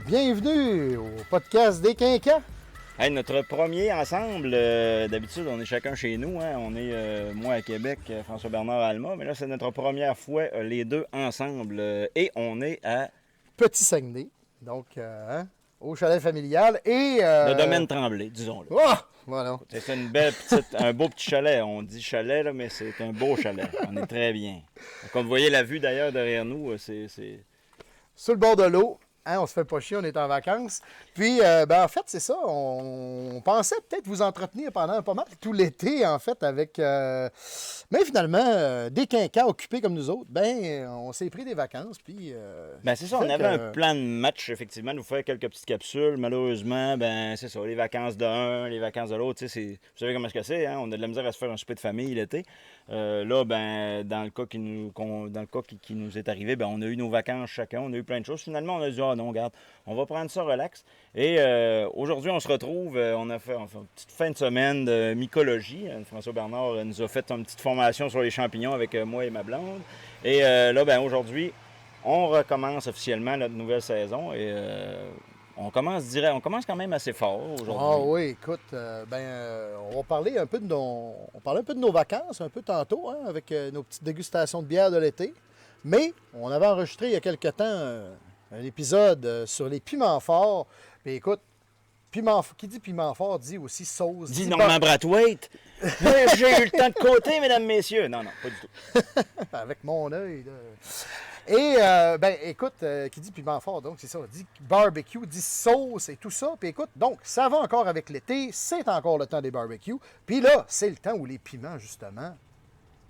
Bienvenue au podcast des Quinquants. Hey, notre premier ensemble, d'habitude on est chacun chez nous, hein? On est moi à Québec, François Bernard à Alma, mais là c'est notre première fois les deux ensemble et on est à Petit Saguenay, donc au chalet familial et... le domaine Tremblay, disons-le. Oh, voilà. C'est une belle petite, un beau petit chalet, on dit chalet là, mais c'est un beau chalet, on est très bien. Comme vous voyez la vue d'ailleurs derrière nous, c'est... Sur le bord de l'eau. Hein, on se fait pas chier, on est en vacances. Puis, en fait, c'est ça. On pensait peut-être vous entretenir pendant pas mal tout l'été, en fait, avec... Mais finalement, des quinquants occupés comme nous autres, on s'est pris des vacances, puis... c'est ça, on avait un plan de match, effectivement, de vous faire quelques petites capsules. Malheureusement, c'est ça, les vacances d'un, les vacances de l'autre, tu sais, vous savez comment est-ce que c'est, hein? On a de la misère à se faire un souper de famille l'été. Là, dans le cas qui nous est arrivé, on a eu nos vacances chacun, on a eu plein de choses. Finalement, on a dit, non, regarde, on va prendre ça relax. Et aujourd'hui, on se retrouve, on a fait une petite fin de semaine de mycologie. François Bernard nous a fait une petite formation sur les champignons avec moi et ma blonde. Et là, aujourd'hui, on recommence officiellement notre nouvelle saison et on commence quand même assez fort aujourd'hui. Ah oui, écoute, on va parler un peu on parlait un peu de nos vacances, un peu tantôt, hein, avec nos petites dégustations de bière de l'été. Mais on avait enregistré il y a quelque temps un épisode sur les piments forts. Puis écoute, qui dit piment fort dit aussi sauce. Dit Normand Brathwaite. J'ai eu le temps de côté, mesdames, messieurs. Non, pas du tout. Avec mon œil. Et, écoute, qui dit piment fort, donc c'est ça, dit barbecue, dit sauce et tout ça. Puis écoute, donc, ça va encore avec l'été, c'est encore le temps des barbecues. Puis là, c'est le temps où les piments, justement,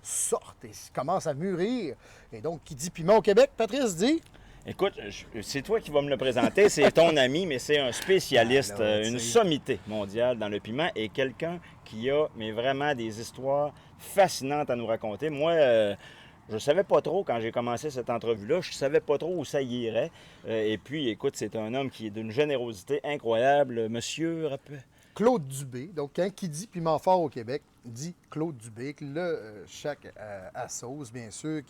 sortent et commencent à mûrir. Et donc, qui dit piment au Québec, Patrice dit... Écoute, c'est toi qui vas me le présenter, c'est ton ami, mais c'est un spécialiste, une sommité mondiale dans le piment et quelqu'un qui a vraiment des histoires fascinantes à nous raconter. Moi, je ne savais pas trop quand j'ai commencé cette entrevue-là, je ne savais pas trop où ça y irait. Et puis, écoute, c'est un homme qui est d'une générosité incroyable. Monsieur... Claude Dubé. Donc, quand qui dit piment fort au Québec, dit Claude Dubé, le chef à sauce, bien sûr.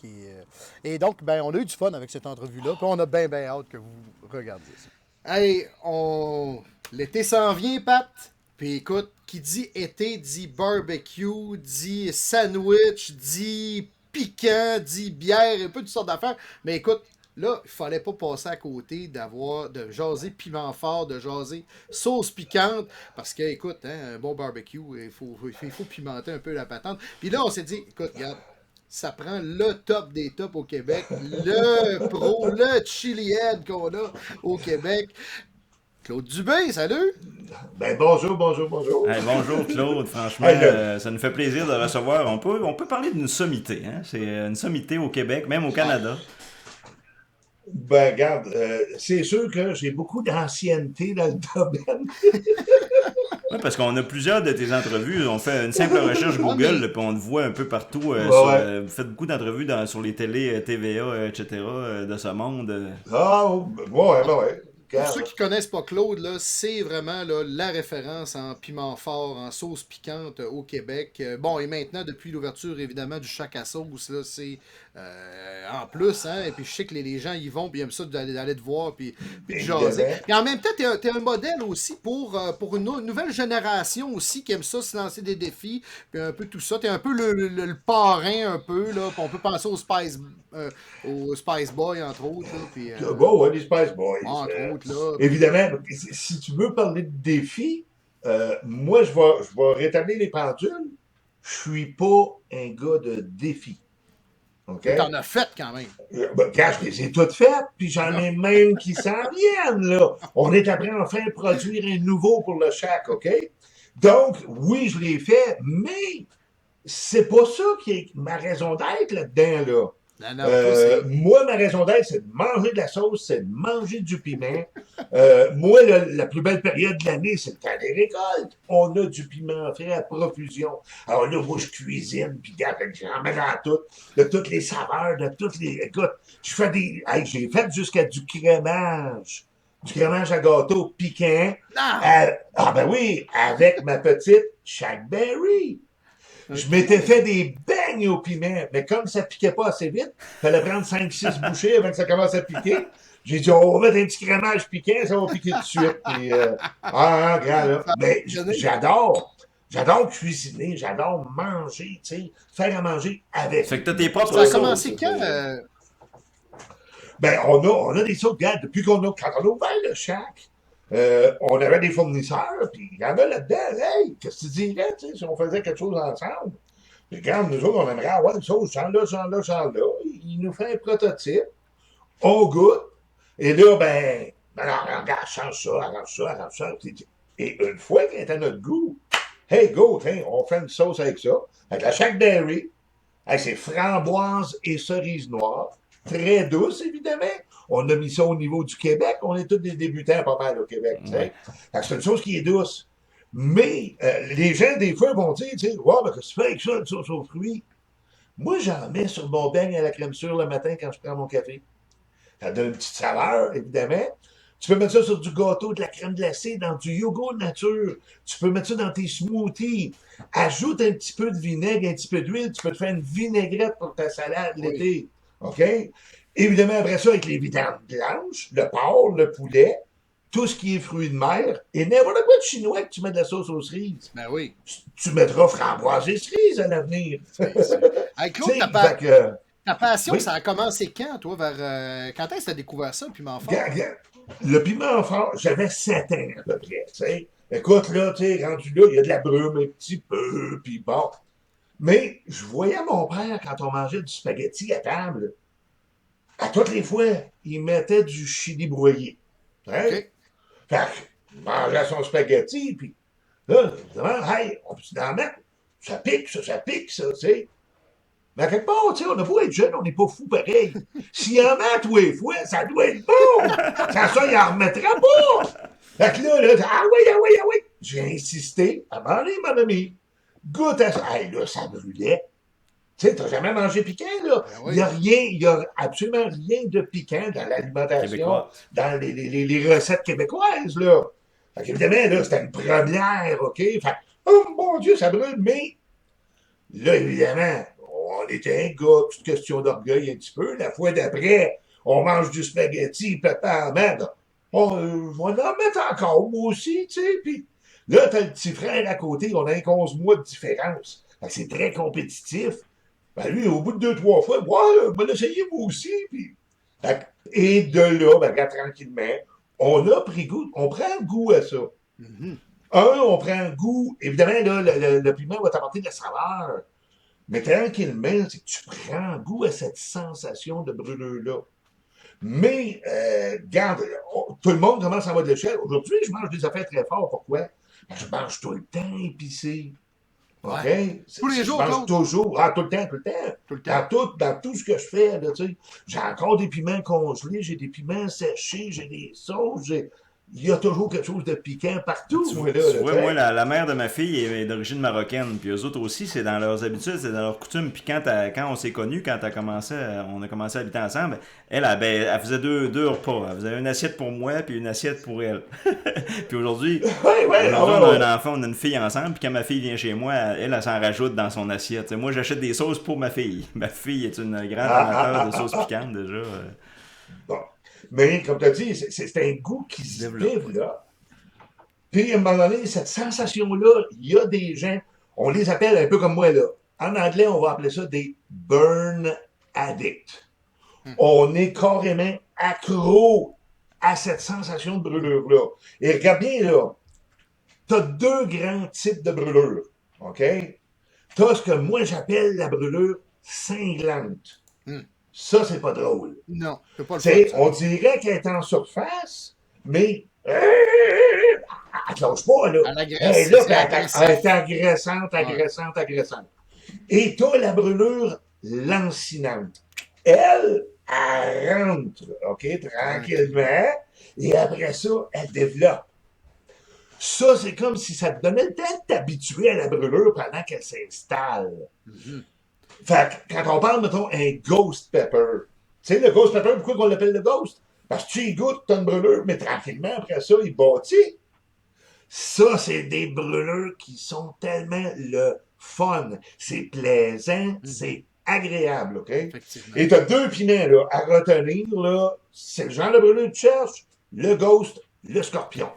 Et donc, on a eu du fun avec cette entrevue-là. Puis on a bien hâte que vous regardiez ça. Hey, l'été s'en vient, Pat. Puis écoute, qui dit été, dit barbecue, dit sandwich, dit piquant, dit bière, un peu toutes sortes d'affaires. Mais écoute, là, il fallait pas passer à côté de jaser piment fort, de jaser sauce piquante, parce que, écoute, hein, un bon barbecue, il faut pimenter un peu la patente. Puis là, on s'est dit, écoute, regarde, ça prend le top des tops au Québec, le pro, le chili head qu'on a au Québec. Claude Dubé, salut! Bonjour. Hey, bonjour Claude, franchement, ça nous fait plaisir de recevoir. On peut parler d'une sommité, hein? C'est une sommité au Québec, même au Canada. Regarde, c'est sûr que j'ai beaucoup d'ancienneté dans le domaine. Oui, parce qu'on a plusieurs de tes entrevues. On fait une simple recherche Google, puis on te voit un peu partout. Vous faites beaucoup d'entrevues sur les télés, TVA, etc. De ce monde. Ouais. Pour ceux qui ne connaissent pas Claude, là, c'est vraiment là, la référence en piment fort, en sauce piquante au Québec. Et maintenant, depuis l'ouverture, évidemment, du Chac à sauce, là, c'est en plus, hein, et puis je sais que les gens y vont, puis ils aiment ça d'aller te voir, puis de jaser. Puis en même temps, tu es un modèle aussi pour une nouvelle génération aussi qui aime ça, se lancer des défis, puis un peu tout ça. Tu es un peu le parrain, un peu, là, puis on peut penser au Spice Boy, entre autres. Là, puis, les Spice Boys. Entre autres, là. Évidemment, si tu veux parler de défis, moi, je vais rétablir les pendules. Je suis pas un gars de défis. Okay? T'en as fait quand même. Quand je les ai toutes faites, puis j'en ai même qui s'en viennent, là. On est après enfin produire un nouveau pour le Chac, OK? Donc, oui, je l'ai fait, mais c'est pas ça qui est ma raison d'être là-dedans, là. Moi, ma raison d'être, c'est de manger de la sauce, c'est de manger du piment. Moi, la plus belle période de l'année, c'est le temps des récoltes. On a du piment frais à profusion. Alors là, moi, je cuisine, puis j'en mets dans tout, de toutes les saveurs, de toutes les... Écoute, j'ai fait jusqu'à du crémage. Du crémage à gâteau piquant. Oui, avec ma petite Shackberry. Je m'étais fait des beignes au piment, mais comme ça piquait pas assez vite, il fallait prendre 5-6 bouchées avant que ça commence à piquer. J'ai dit, on va mettre un petit crémage piquant, ça va piquer tout de suite. Puis, regarde, là. Mais j'adore. J'adore cuisiner, j'adore manger, tu sais, faire à manger avec. Ça fait que t'as tes propres Ça a sauces. commencé quand? Ben, on a des sauces, regarde, depuis quand on a ouvert le shack, on avait des fournisseurs, puis il y en a là-dedans, hey, qu'est-ce que tu dirais, tu sais, si on faisait quelque chose ensemble? Puis regarde, nous autres, on aimerait avoir une sauce, genre là, genre là, genre là. Il nous fait un prototype, on goûte, et là, ben alors, regarde, change ça, arrange ça, arrange ça. Et une fois qu'elle est à notre goût, hey, go, tiens, on fait une sauce avec ça, avec la Shack Berry, avec ses framboises et cerises noires, très douce, évidemment. On a mis ça au niveau du Québec. On est tous des débutants pas mal au Québec. Ouais. C'est une chose qui est douce. Mais les gens, des fois, vont dire, tu sais, wow, mais qu'est-ce que tu fais avec ça, une sauce aux fruits? Moi, j'en mets sur mon beigne à la crème sûre le matin quand je prends mon café. Ça donne une petite saveur, évidemment. Tu peux mettre ça sur du gâteau, de la crème glacée, dans du yogourt nature. Tu peux mettre ça dans tes smoothies. Ajoute un petit peu de vinaigre, un petit peu d'huile. Tu peux te faire une vinaigrette pour ta salade l'été. OK? Évidemment, après ça, avec les viandes blanches, le porc, le poulet, tout ce qui est fruits de mer, et n'importe quoi de chinois que tu mets de la sauce aux cerises. Ben oui. Tu mettras framboise et cerises à l'avenir. Hey, Claude, ta passion, oui? Ça a commencé quand, toi? Quand est-ce que tu as découvert ça, le piment fort? Le piment fort, j'avais 7 ans à peu près. T'sais. Écoute, là, tu sais, rendu là, il y a de la brume un petit peu, puis bon. Mais je voyais mon père, quand on mangeait du spaghetti à table, à toutes les fois, il mettait du chili broyé. Hein? Okay. Fait qu'il mangeait son spaghetti, puis là, évidemment, hey, on peut en mettre? Ça pique, ça, tu sais. Mais à quelque part, tu sais, on n'a pas être jeune, on n'est pas fou pareil. S'il y en a tous les fois, ça doit être bon! Sans ça, il n'en remettra pas! Fait que là, ah oui! J'ai insisté, à manger, mon ami. Goûte à ça. Hey, là, ça brûlait. Tu sais, t'as jamais mangé piquant, là. Ben oui. Il y a absolument rien de piquant dans l'alimentation, dans les recettes québécoises, là. Fait qu'évidemment, là, c'était une première, OK? Fait oh mon Dieu, ça brûle, mais là, évidemment, on était un gars, petite question d'orgueil un petit peu. La fois d'après, on mange du spaghetti, papa en merde. On va en mettre encore, moi aussi, tu sais. Puis là, t'as le petit frère à côté, on a 11 mois de différence. Fait que c'est très compétitif. Ben lui, au bout de 2-3 fois, ouais, on va l'essayer moi aussi. Puis... Et de là, ben, tranquillement, on a pris goût, on prend goût à ça. Mm-hmm. On prend goût, évidemment, là, le piment va t'apporter de la saveur. Mais tranquillement, c'est que tu prends goût à cette sensation de brûlure-là. Mais, regarde, tout le monde commence à avoir de l'échelle. Aujourd'hui, je mange des affaires très fortes. Pourquoi? Je mange tout le temps épicé. OK? Ouais. Tous les jours, je mange toujours. Tout le temps. Tout le temps. Dans tout ce que je fais, là, tu sais. J'ai encore des piments congelés, j'ai des piments séchés, j'ai des sauces, il y a toujours quelque chose de piquant partout. Tu vois, moi, la mère de ma fille est d'origine marocaine. Puis eux autres aussi, c'est dans leurs habitudes, c'est dans leurs coutumes. Puis quand on s'est connus, quand on a commencé à habiter ensemble, elle faisait deux repas. Elle faisait une assiette pour moi, puis une assiette pour elle. Puis aujourd'hui, on a un enfant, on a une fille ensemble. Puis quand ma fille vient chez moi, elle s'en rajoute dans son assiette. T'sais, moi, j'achète des sauces pour ma fille. Ma fille est une grande amateur de sauces piquantes, déjà. Bon. Mais, comme tu as dit, c'est un goût qui se développe. Puis, à un moment donné, cette sensation-là, il y a des gens, on les appelle un peu comme moi, là. En anglais, on va appeler ça des burn addicts. On est carrément accro à cette sensation de brûlure-là. Et regarde bien, là, tu as 2 grands types de brûlure. OK? Tu as ce que moi, j'appelle la brûlure cinglante. Ça, c'est pas drôle. Non, c'est pas le fun. On dirait qu'elle est en surface, mais elle ne lâche pas, là. Elle est agressante. Et tu as la brûlure lancinante. Elle rentre, OK, tranquillement, et après ça, elle développe. Ça, c'est comme si ça te donnait le temps de t'habituer à la brûlure pendant qu'elle s'installe. Mm-hmm. Fait que quand on parle, mettons, un ghost pepper, tu sais, le ghost pepper, pourquoi on l'appelle le ghost? Parce que tu y goûtes, t'as une brûlure, mais tranquillement, après ça, il bâtit. Ça, c'est des brûlures qui sont tellement le fun. C'est plaisant, c'est agréable, OK? Effectivement. Et tu as 2 piments là, à retenir, là. C'est le genre de brûlure que tu cherches, le ghost, le scorpion.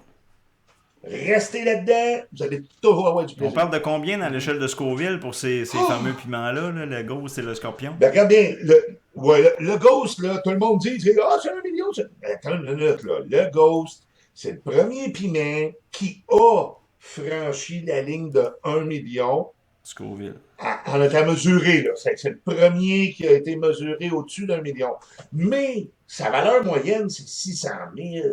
Restez là-dedans, vous allez toujours avoir du On plaisir. parle de combien dans l'échelle de Scoville pour ces fameux piments-là, là, le ghost et le scorpion? Ben, regarde bien, le ghost, là, tout le monde dit, c'est 1 million. Attends une minute, là. Le ghost, c'est le premier piment qui a franchi la ligne de 1 million. Scoville. On a été mesuré, là. C'est le premier qui a été mesuré au-dessus d'1 million. Mais sa valeur moyenne, c'est 600 000.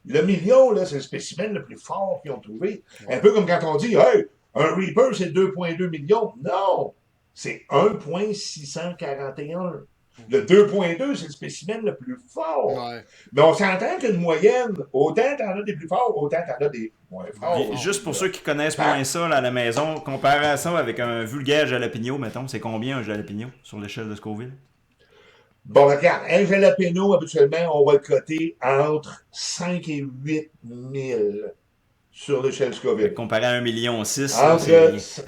Le million, là, c'est le spécimen le plus fort qu'ils ont trouvé. Un peu comme quand on dit, hey, un Reaper, c'est 2,2 millions. Non! C'est 1,641. Le 2,2, c'est le spécimen le plus fort. Ouais. Mais on s'entend qu'une moyenne, autant t'en as des plus forts, autant t'en as des moins forts. Puis, juste pour ceux qui connaissent moins ça là, à la maison, comparé à ça avec un vulgaire jalapeno, mettons, c'est combien un jalapeno sur l'échelle de Scoville? Bon, regarde, un jalapeno, habituellement, on va le coter entre 5 et 8 000 sur l'échelle Scoville. Comparé à 1,6 million, c'est Entre... rien. C'est ça.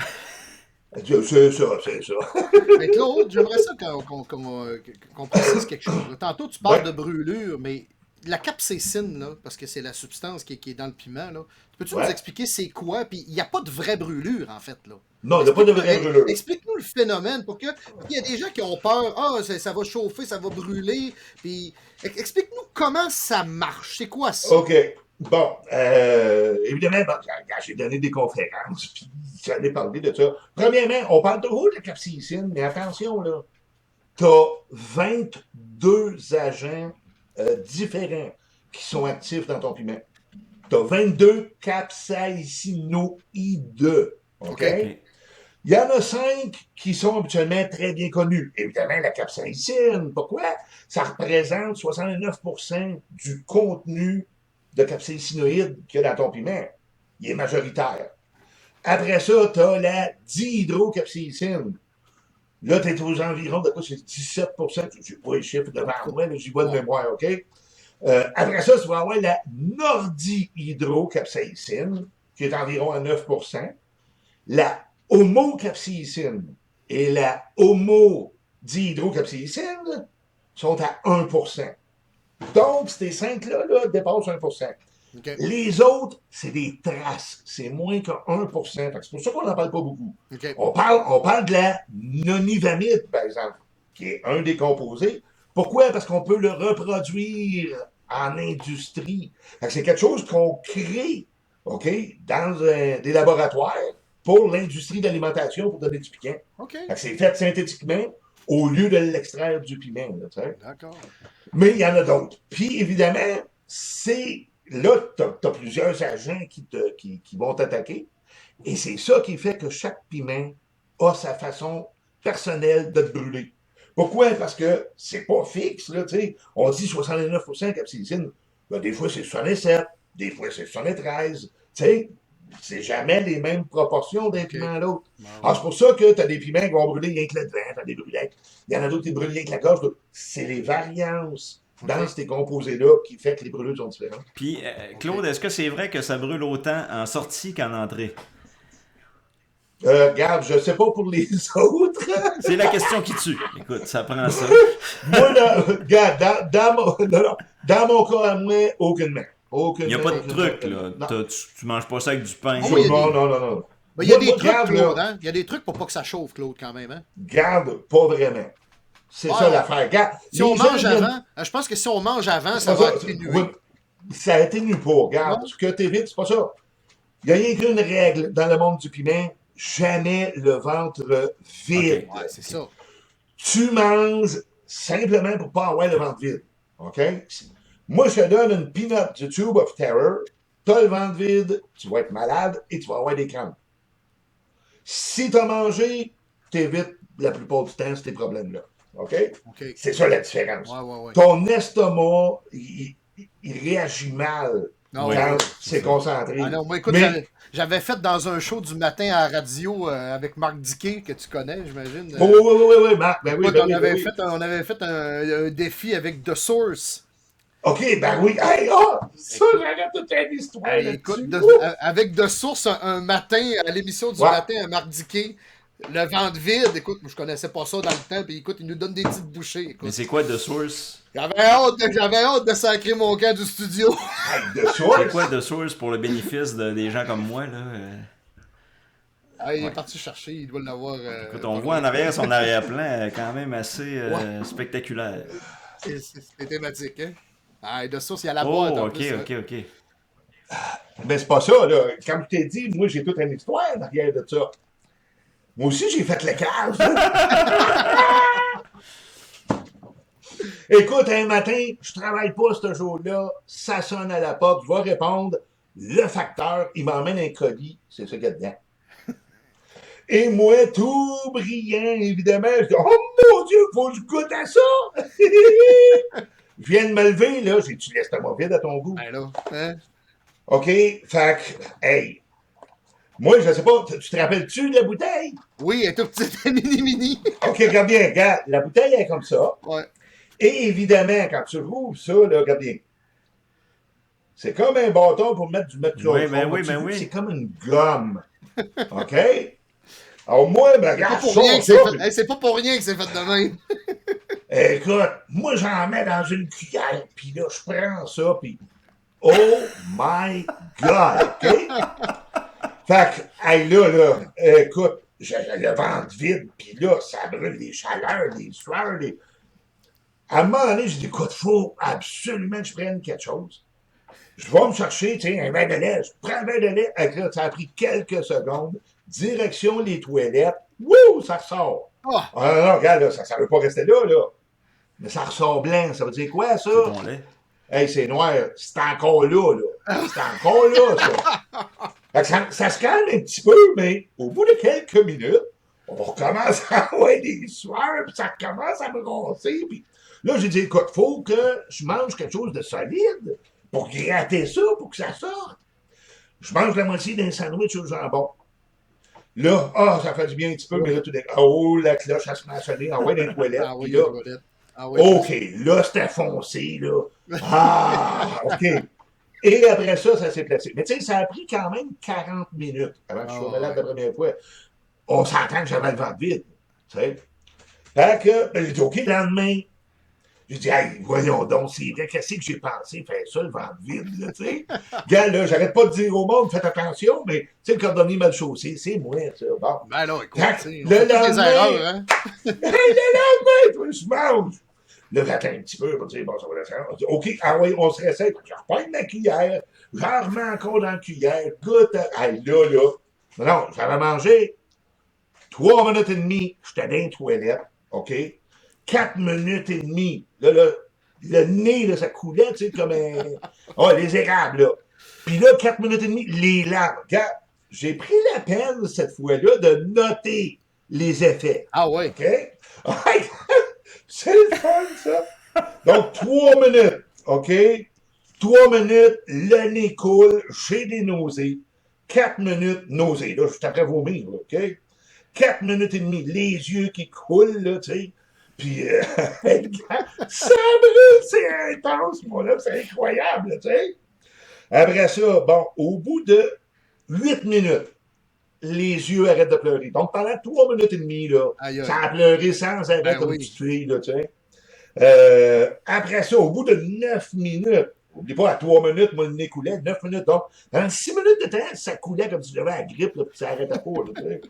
Mais Claude, j'aimerais ça qu'on précise quelque chose. Tantôt, tu parles de brûlure, mais la capsaïcine, là, parce que c'est la substance qui est dans le piment, là, peux-tu nous expliquer c'est quoi? Puis il n'y a pas de vraie brûlure, en fait, là. Non, il n'y a pas de vraie brûlure. Explique-nous le phénomène, pour que il y a des gens qui ont peur. Ça va chauffer, ça va brûler. Puis explique-nous comment ça marche. C'est quoi ça? OK. Bon, évidemment, j'ai donné des conférences, puis j'allais parler de ça. Premièrement, on parle toujours de la capsaïcine, mais attention, là, tu as 22 agents différents qui sont actifs dans ton piment. Tu as 22 capsaïcinoïdes. OK? Il y en a 5 qui sont habituellement très bien connus. Évidemment, la capsaïcine. Pourquoi? Ça représente 69% du contenu de capsaïcinoïdes qu'il y a dans ton piment. Il est majoritaire. Après ça, tu as la dihydrocapsaïcine. Là, tu es aux environs de quoi? C'est 17%. Je n'ai pas les chiffres devant moi, mais j'y vois de mémoire, OK? Après ça, tu vas avoir la nordihydrocapsaïcine, qui est environ à 9%. La homocapsaïcine et la homodihydrocapsaïcine sont à 1%. Donc, ces 5-là dépassent 1%. Okay. Les autres, c'est des traces. C'est moins que 1%. C'est pour ça qu'on n'en parle pas beaucoup. Okay. On parle de la nonivamide, par exemple, qui est un des composés. Pourquoi? Parce qu'on peut le reproduire en industrie. C'est quelque chose qu'on crée, OK, dans des laboratoires pour l'industrie de l'alimentation pour donner du piquant. Okay. C'est fait synthétiquement au lieu de l'extraire du piment. D'accord. Mais il y en a d'autres. Puis, évidemment, là, tu as plusieurs agents qui vont t'attaquer. Et c'est ça qui fait que chaque piment a sa façon personnelle de te brûler. Pourquoi? Parce que c'est pas fixe, là, tu sais. On dit 69% capsaïcine. Ben, des fois, c'est 67, des fois, c'est 73. Tu sais, c'est jamais les mêmes proportions d'un piment à l'autre. Alors, c'est pour ça que tu as des piments qui vont brûler rien que le devant, t'as des brûlés. Il y en a d'autres qui brûlent rien que la gorge. C'est les variances dans ces composés-là qui fait que les brûlures sont différentes. Puis, Claude, est-ce que c'est vrai que ça brûle autant en sortie qu'en entrée? Regarde, je sais pas pour les autres. C'est la question qui tue. Écoute, ça prend ça. Moi, là, regarde, dans mon cas à moi, aucunement. Il n'y a pas de truc, là. Tu manges pas ça avec du pain. Non. Il y a des trucs, Claude, hein? Il y a des trucs pour pas que ça chauffe, Claude, quand même, hein? Garde, pas vraiment. C'est ça l'affaire. Garde. Si on mange avant, je pense que si on mange avant, ça va atténuer. Ça atténue pas. Regarde, ce que t'évites, c'est pas ça. Il y a rien qu'une règle dans le monde du piment. Jamais le ventre vide. Okay. Ouais, c'est ça. Tu manges simplement pour pas avoir le ventre vide. OK? Moi, je te donne une peanut du Tube of Terror. Tu as le ventre vide, tu vas être malade et tu vas avoir des crampes. Si tu as mangé, tu évites la plupart du temps ces problèmes-là. OK? C'est ça la différence. Ouais. Ton estomac, il réagit mal quand c'est concentré. Ah non, moi, écoute, j'avais fait dans un show du matin à la radio avec Marc Diquet, que tu connais, j'imagine. Oui, Marc. On avait fait un défi avec The Source. OK, ben oui. Hey, ça, j'arrête toute une histoire. Écoute, avec The Source, un matin, à l'émission du matin à Marc Diquet, Le ventre vide, écoute, moi, je connaissais pas ça dans le temps, puis écoute, il nous donne des petites bouchées. Mais Écoute. c'est quoi The Source? J'avais hâte de sacrer mon camp du studio. De source. C'est quoi The Source pour le bénéfice des gens comme moi, là? Ah, il est Ouais. parti chercher, il doit l'avoir. Écoute, on voit en arrière son arrière-plan quand même assez spectaculaire. C'est thématique, hein? Ah, et de ça, il y a la Oh, boîte en ok, plus. ok, ok. Mais c'est pas ça, là. Comme je t'ai dit, moi, j'ai toute une histoire derrière de ça. Moi aussi, j'ai fait le cave. Écoute, un matin, je travaille pas ce jour-là, ça sonne à la porte, je vais répondre, le facteur, il m'emmène un colis, c'est ça qu'il y a dedans. Et moi, tout brillant, évidemment, je dis, oh mon Dieu, faut que je goûte à ça! Je viens de me lever, là, j'ai dit, tu laisses l'estomac vide à ton goût. Ben là, hein? OK, fait que, hey, moi, je sais pas, tu te rappelles-tu de la bouteille? Oui, elle est toute petite, mini. OK, regarde bien, regarde, la bouteille est comme ça. Ouais. Et évidemment, quand tu rouvres ça, là, regarde bien. C'est comme un bâton pour mettre du métro. Oui, ben oui, ben oui. C'est comme une gomme. OK? Alors moi, ben, regarde, C'est pas pour rien que ça. c'est fait. Hey, c'est pas pour rien que c'est fait de même. Écoute, moi, j'en mets dans une cuillère, puis là, je prends ça, puis oh my God, OK? Fait que, hey, là, écoute, j'ai le ventre vide, puis là, ça brûle les chaleurs, les sueurs, les... À un moment donné, j'ai dit, écoute, faut absolument que je prenne quelque chose. Je vais me chercher, tu sais, un verre de lait. Je prends un verre de lait. Là, ça a pris quelques secondes. Direction les toilettes. Wouh, ça ressort. Oh. Ah non, regarde, là, ça ne veut pas rester là, là. Mais ça ressort blanc. Ça veut dire quoi, ça? C'est ton lait. Hey, c'est noir. C'est encore là, là. C'est encore là, ça. Fait que ça se calme un petit peu, mais au bout de quelques minutes, on recommence à avoir des sueurs, puis ça commence à me roncer, puis là, j'ai dit, écoute, faut que je mange quelque chose de solide pour gratter ça, pour que ça sorte. Je mange la moitié d'un sandwich au jambon. Là, ça fait du bien un petit peu, mais là, tout d'un coup, oh, la cloche, elle se met à sonner, envoie dans les toilettes. Ah oui, puis là, les toilettes. Ah oui. OK, là, c'était foncé, là. Ah, OK. Et après ça, ça s'est placé. Mais tu sais, ça a pris quand même 40 minutes avant que je sois malade la première fois. On s'entend que j'avais le ventre vide, tu sais. Fait que, ben, j'ai dit, OK, le lendemain, j'ai dit, hey, voyons donc, c'est vrai, qu'est-ce que j'ai pensé, faire ça, le ventre vide, là, tu sais. Gars, là, j'arrête pas de dire au monde, faites attention, mais, tu sais, le cordonnier mal chaussé, c'est moi, ça. Bon. Ben là, écoute, Fait que, tu sais, le on fait des lendemain, erreurs, hein? hey, le lendemain, toi, je mange. Là, j'attends un petit peu pour dire, bon, ça va descendre. On dit, OK, ah oui, on se réessaye. Je reprends ma cuillère, j'en remets encore dans la cuillère, goûte, hey, là. Non, j'avais mangé 3 minutes et demie, j'étais dans les toilettes, OK? 4 minutes et demie, là, le nez, là, ça coulait, tu sais, comme un... Oh, les érables, là. Puis là, 4 minutes et demie, les larmes. Regarde, j'ai pris la peine, cette fois-là, de noter les effets. Ah ouais. OK? C'est le fun, ça. Donc, 3 minutes, OK? 3 minutes, le nez coule, j'ai des nausées. 4 minutes, nausées. Là, je suis après vomir, là, OK? 4 minutes et demie, les yeux qui coulent, là, tu sais. Puis, ça brûle, c'est intense, moi, là, c'est incroyable, tu sais. Après ça, bon, au bout de 8 minutes, les yeux arrêtent de pleurer. Donc, pendant 3 minutes et demie, là, Aïe, aïe. ça a pleuré sans arrêt Ben comme oui. une petite fille, là, tu sais. Après ça, au bout de 9 minutes, n'oublie pas, à 3 minutes, moi, le nez coulait, 9 minutes. Donc, dans 6 minutes de temps, ça coulait comme si j'avais la grippe, là, puis ça arrêtait pas, là, tu sais.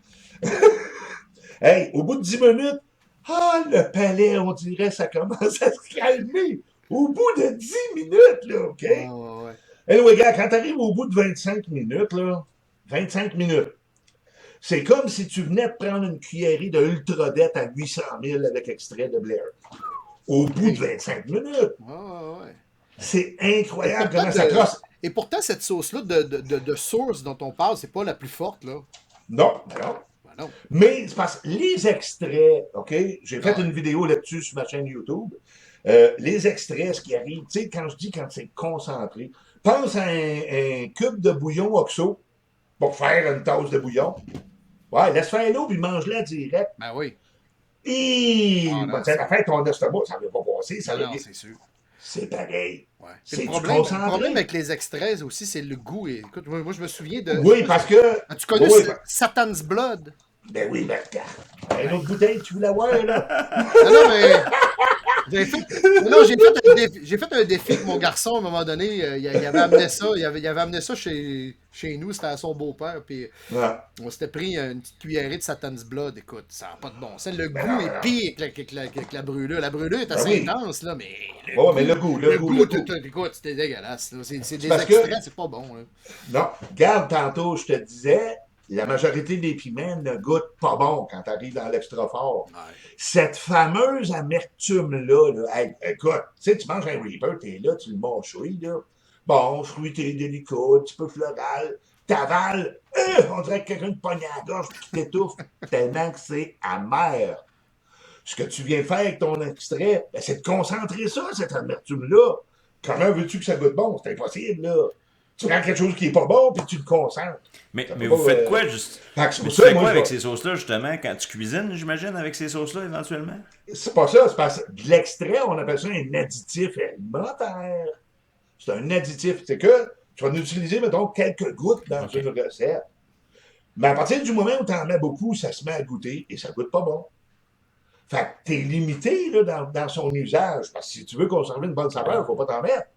Hey, au bout de 10 minutes, le palais, on dirait, ça commence à se calmer. Au bout de 10 minutes, là, OK? Ouais. Anyway, gars, quand t'arrives au bout de 25 minutes, là, 25 minutes, c'est comme si tu venais de prendre une cuillerée de Ultradette à 800 000 avec extrait de Blair. Au bout de 25 minutes. Ouais. C'est incroyable comment ça crosse. Et pourtant, cette sauce-là de source dont on parle, c'est pas la plus forte, là. Non. Ben non. Mais c'est parce que les extraits, OK? J'ai fait une vidéo là-dessus sur ma chaîne YouTube. Les extraits, ce qui arrive, tu sais, quand je dis quand c'est concentré, pense à un cube de bouillon OXO pour faire une tasse de bouillon. Ouais, laisse faire l'eau puis mange-la direct. Ben oui. Et Ah, non, tu sais, la fin, ton estomac, ça ne veut pas passer. Ça Non, veut... c'est sûr. C'est pareil. Ouais. C'est Le du problème concentré. avec les extraits aussi, c'est le goût. Et, écoute, moi, je me souviens de. Oui, parce que... As-tu connu Oui, Satan's Blood? Ben oui, ben regarde. Une autre bouteille, tu veux l'avoir, là? Non, mais. Non, j'ai fait un défi avec mon garçon à un moment donné. Il avait amené ça. Il avait amené ça chez nous. C'était à son beau-père. Puis Ouais. on s'était pris une petite cuillerée de Satan's Blood. Écoute, ça n'a pas de bon sens. Le Ben goût non, est ben non. pire que la brûlure. La brûlure est Ben assez oui. intense, là, mais Oh, mais le goût. écoute, c'était dégueulasse. Là. C'est des Parce que- extraits, c'est pas bon. Là. Non, regarde, tantôt, je te disais, la majorité des piments ne goûtent pas bon quand tu arrives dans l'extra fort. Ouais. Cette fameuse amertume-là, là, hey, écoute, tu sais, tu manges un Reaper, t'es là, tu le mâchouilles, là. Bon, fruité, délicat, un petit peu floral. T'avales, on dirait que quelqu'un te pogne à la gorge qui t'étouffe tellement que c'est amer. Ce que tu viens faire avec ton extrait, ben, c'est de concentrer ça, cette amertume-là. Comment veux-tu que ça goûte bon? C'est impossible, là. Tu prends quelque chose qui est pas bon, puis tu le concentres. Mais Ça vous peut pas, faites quoi, juste. Fait que c'est Mais pour tu ça, fais moi, quoi je avec vais- ces sauces-là, justement, quand tu cuisines, j'imagine, avec ces sauces-là, éventuellement? C'est pas ça, c'est parce que de l'extrait, on appelle ça un additif alimentaire. C'est un additif. C'est que tu vas en utiliser, mettons, quelques gouttes dans Ok. une recette. Mais à partir du moment où tu en mets beaucoup, ça se met à goûter et ça goûte pas bon. Fait que t'es limité là, dans son usage. Parce que si tu veux conserver une bonne saveur, faut pas t'en mettre.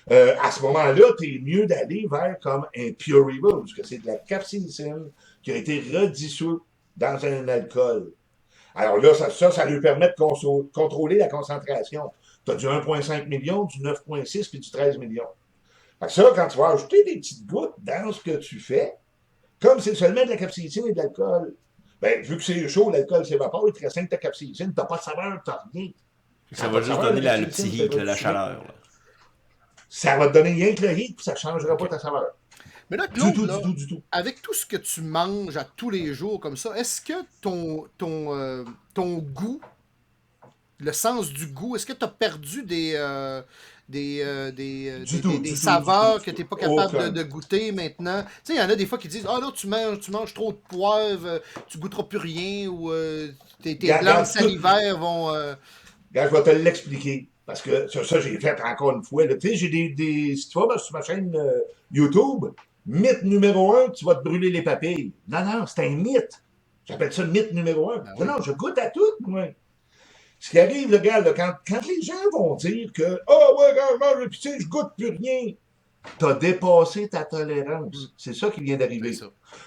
À ce moment-là, t'es mieux d'aller vers comme un Pure Evil, parce que c'est de la capsaïcine qui a été redissoute dans un alcool. Alors là, ça lui permet de contrôler la concentration. Tu as du 1,5 million, du 9,6 puis du 13 millions. Fait que ça, quand tu vas ajouter des petites gouttes dans ce que tu fais, comme c'est seulement de la capsaïcine et de l'alcool, ben, vu que c'est chaud, l'alcool s'évapore, il te reste de ta capsaïcine, t'as pas de saveur, t'as rien. Ça va juste donner le petit heat, là, la la chaleur. Là. Ça va te donner rien que le heat, puis ça changera pas ta saveur. Mais là, Du Claude, tout, là, du tout, du tout. avec tout ce que tu manges à tous les jours comme ça, est-ce que ton goût, le sens du goût, est-ce que tu as perdu des saveurs que tu n'es pas capable de goûter maintenant? Tu sais, il y en a des fois qui disent, ah là, tu manges trop de poivre, tu goûteras plus rien, ou tes glandes salivaires vont... Regarde, je vais te l'expliquer. Parce que ça j'ai fait encore une fois. Tu sais, j'ai si tu vas sur ma chaîne YouTube, mythe numéro 1, tu vas te brûler les papilles. Non, c'est un mythe. J'appelle ça mythe numéro 1. Non, je goûte à tout, moi. Ce qui arrive, le gars, là, quand les gens vont dire que ouais, quand je mange le pitié, je goûte plus rien, t'as dépassé ta tolérance. C'est ça qui vient d'arriver.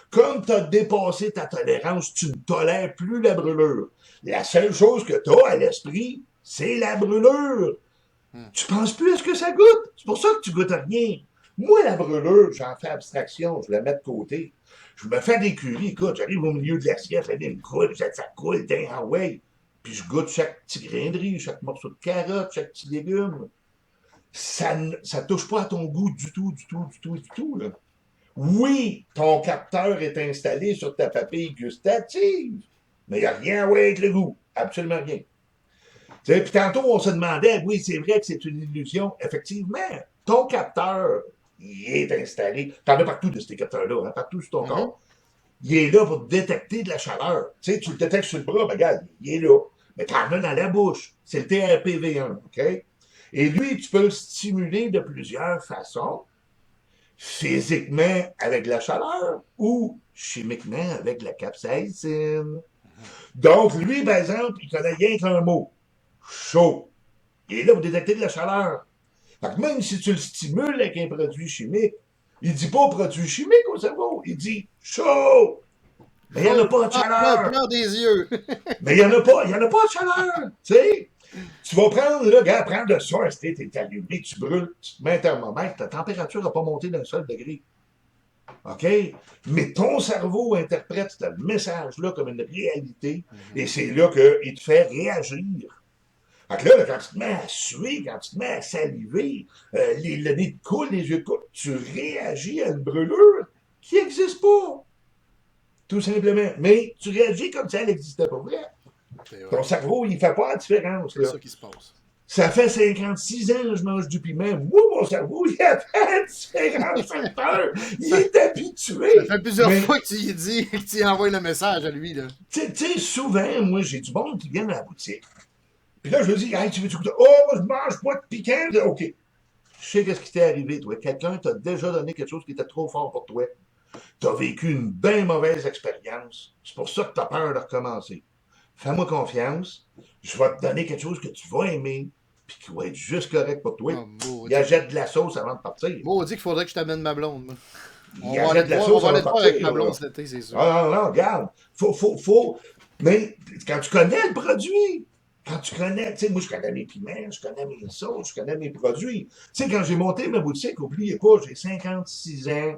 Comme t'as dépassé ta tolérance, tu ne tolères plus la brûlure. La seule chose que t'as à l'esprit, c'est la brûlure. Tu penses plus à ce que ça goûte. C'est pour ça que tu goûtes à rien. Moi, la brûlure, j'en fais abstraction, je la mets de côté. Je me fais des currys, écoute, j'arrive au milieu de l'assiette, elle coule, ça coule, ah ouais. Puis je goûte chaque petit grain de riz, chaque morceau de carotte, chaque petit légume. Ça touche pas à ton goût du tout, là. Oui, ton capteur est installé sur ta papille gustative, mais il n'y a rien à voir avec le goût. Absolument rien. Puis tantôt, on se demandait, oui, c'est vrai que c'est une illusion. Effectivement, ton capteur, il est installé. T'en as partout de ces capteurs-là, hein, partout sur ton corps. Il est là pour détecter de la chaleur. Tu sais, tu le détectes sur le bras, ben regarde, il est là. Mais t'en as dans la bouche. C'est le TRPV1, OK? Et lui, tu peux le stimuler de plusieurs façons. Physiquement avec la chaleur ou chimiquement avec la capsaïcine. Donc, lui, par exemple, il connaît rien qu'un mot. Chaud. Il est là pour détecter de la chaleur. Fait que même si tu le stimules avec un produit chimique, il dit pas produit chimique au cerveau, il dit chaud. Mais il n'y en a pas de chaleur. Pleure des yeux. Mais il n'y en a pas de chaleur. Tu sais, tu vas prendre, là, gars, prendre le soir, t'es allumé, tu brûles, tu te mets un thermomètre, ta température n'a pas monté d'un seul degré. OK? Mais ton cerveau interprète ce message-là comme une réalité, et c'est là qu'il te fait réagir. Fait que là, quand tu te mets à suer, quand tu te mets à saliver, le nez te coule, les yeux te coulent, tu réagis à une brûlure qui n'existe pas. Tout simplement. Mais tu réagis comme si elle n'existait pas vrai. Ton cerveau, il ne fait pas la différence. C'est ça qui se passe. Ça fait 56 ans que je mange du piment. Moi, mon cerveau, il a fait la différence. Il est habitué. Ça fait plusieurs fois que tu lui dis, que tu lui envoies le message à lui. Tu sais, souvent, moi, j'ai du monde qui vient à la boutique. Puis là, je lui dis, hey, tu veux-tu goûter? Oh, moi, je mange pas de piquant. OK. Je sais qu'est-ce qui t'est arrivé, toi. Quelqu'un t'a déjà donné quelque chose qui était trop fort pour toi. Tu as vécu une bien mauvaise expérience. C'est pour ça que tu as peur de recommencer. Fais-moi confiance. Je vais te donner quelque chose que tu vas aimer, puis qui va être juste correct pour toi. Ah, Il achète de la sauce avant de partir. Bon, on dit qu'il faudrait que je t'amène ma blonde. Moi. Il achète de la sauce On va avant aller de te voir avec partir. ma blonde cet été, c'est sûr. Ah non, non, regarde. Faut. Mais quand tu connais le produit, quand tu connais, tu sais, moi je connais mes piments, je connais mes sauces, je connais mes produits. Tu sais, quand j'ai monté ma boutique, n'oubliez pas, j'ai 56 ans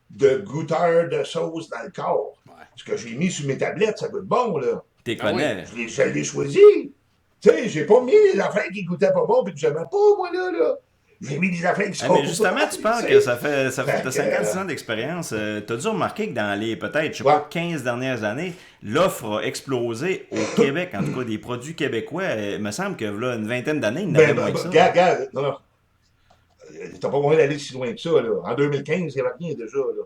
de goûteur de sauce dans le corps. Ouais. Ce que j'ai mis sur mes tablettes, ça goûte bon, là. T'es Ah oui. connais. Je l'ai choisi. Tu sais, j'ai pas mis les affaires qui goûtaient pas bon puis que j'aimais pas, moi, là. J'ai mis des affaires qui sont Mais justement, tu parles que ça fait Fait t'as 56 ans d'expérience. T'as dû remarquer que dans les peut-être, je sais Ouais. pas, 15 dernières années, l'offre a explosé au Québec, en tout cas des produits québécois. Il me semble que là, une vingtaine d'années, il n'y en avait moins que ça. Regarde, non. T'as pas moyen d'aller si loin que ça, là. En 2015, il n'y avait rien déjà, là.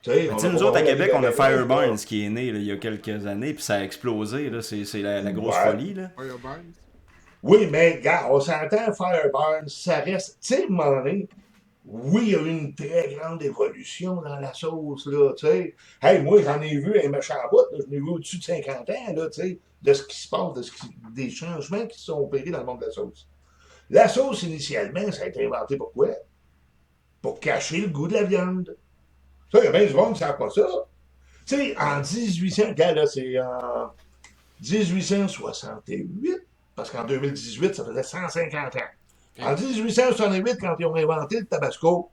Tu sais, Mais tu sais, nous autres, à Québec, on a Fireburns qui est né là, il y a quelques années, puis ça a explosé. Là, c'est la grosse folie. Là. Oui, mais, regarde, on s'entend, Fireburn, ça reste. Tu sais, à un moment donné, oui, il y a eu une très grande évolution dans la sauce, là, tu sais. Hey, moi, j'en ai vu un méchant bout, là, j'en ai vu au-dessus de 50 ans, là, tu sais, de ce qui se passe, des changements qui se sont opérés dans le monde de la sauce. La sauce, initialement, ça a été inventé pour quoi? Pour cacher le goût de la viande. Ça, il y a bien du monde qui ne savent pas ça. Tu sais, en 1800, regarde, là, c'est en 1868, parce qu'en 2018, ça faisait 150 ans. En 1868, quand ils ont inventé le tabasco,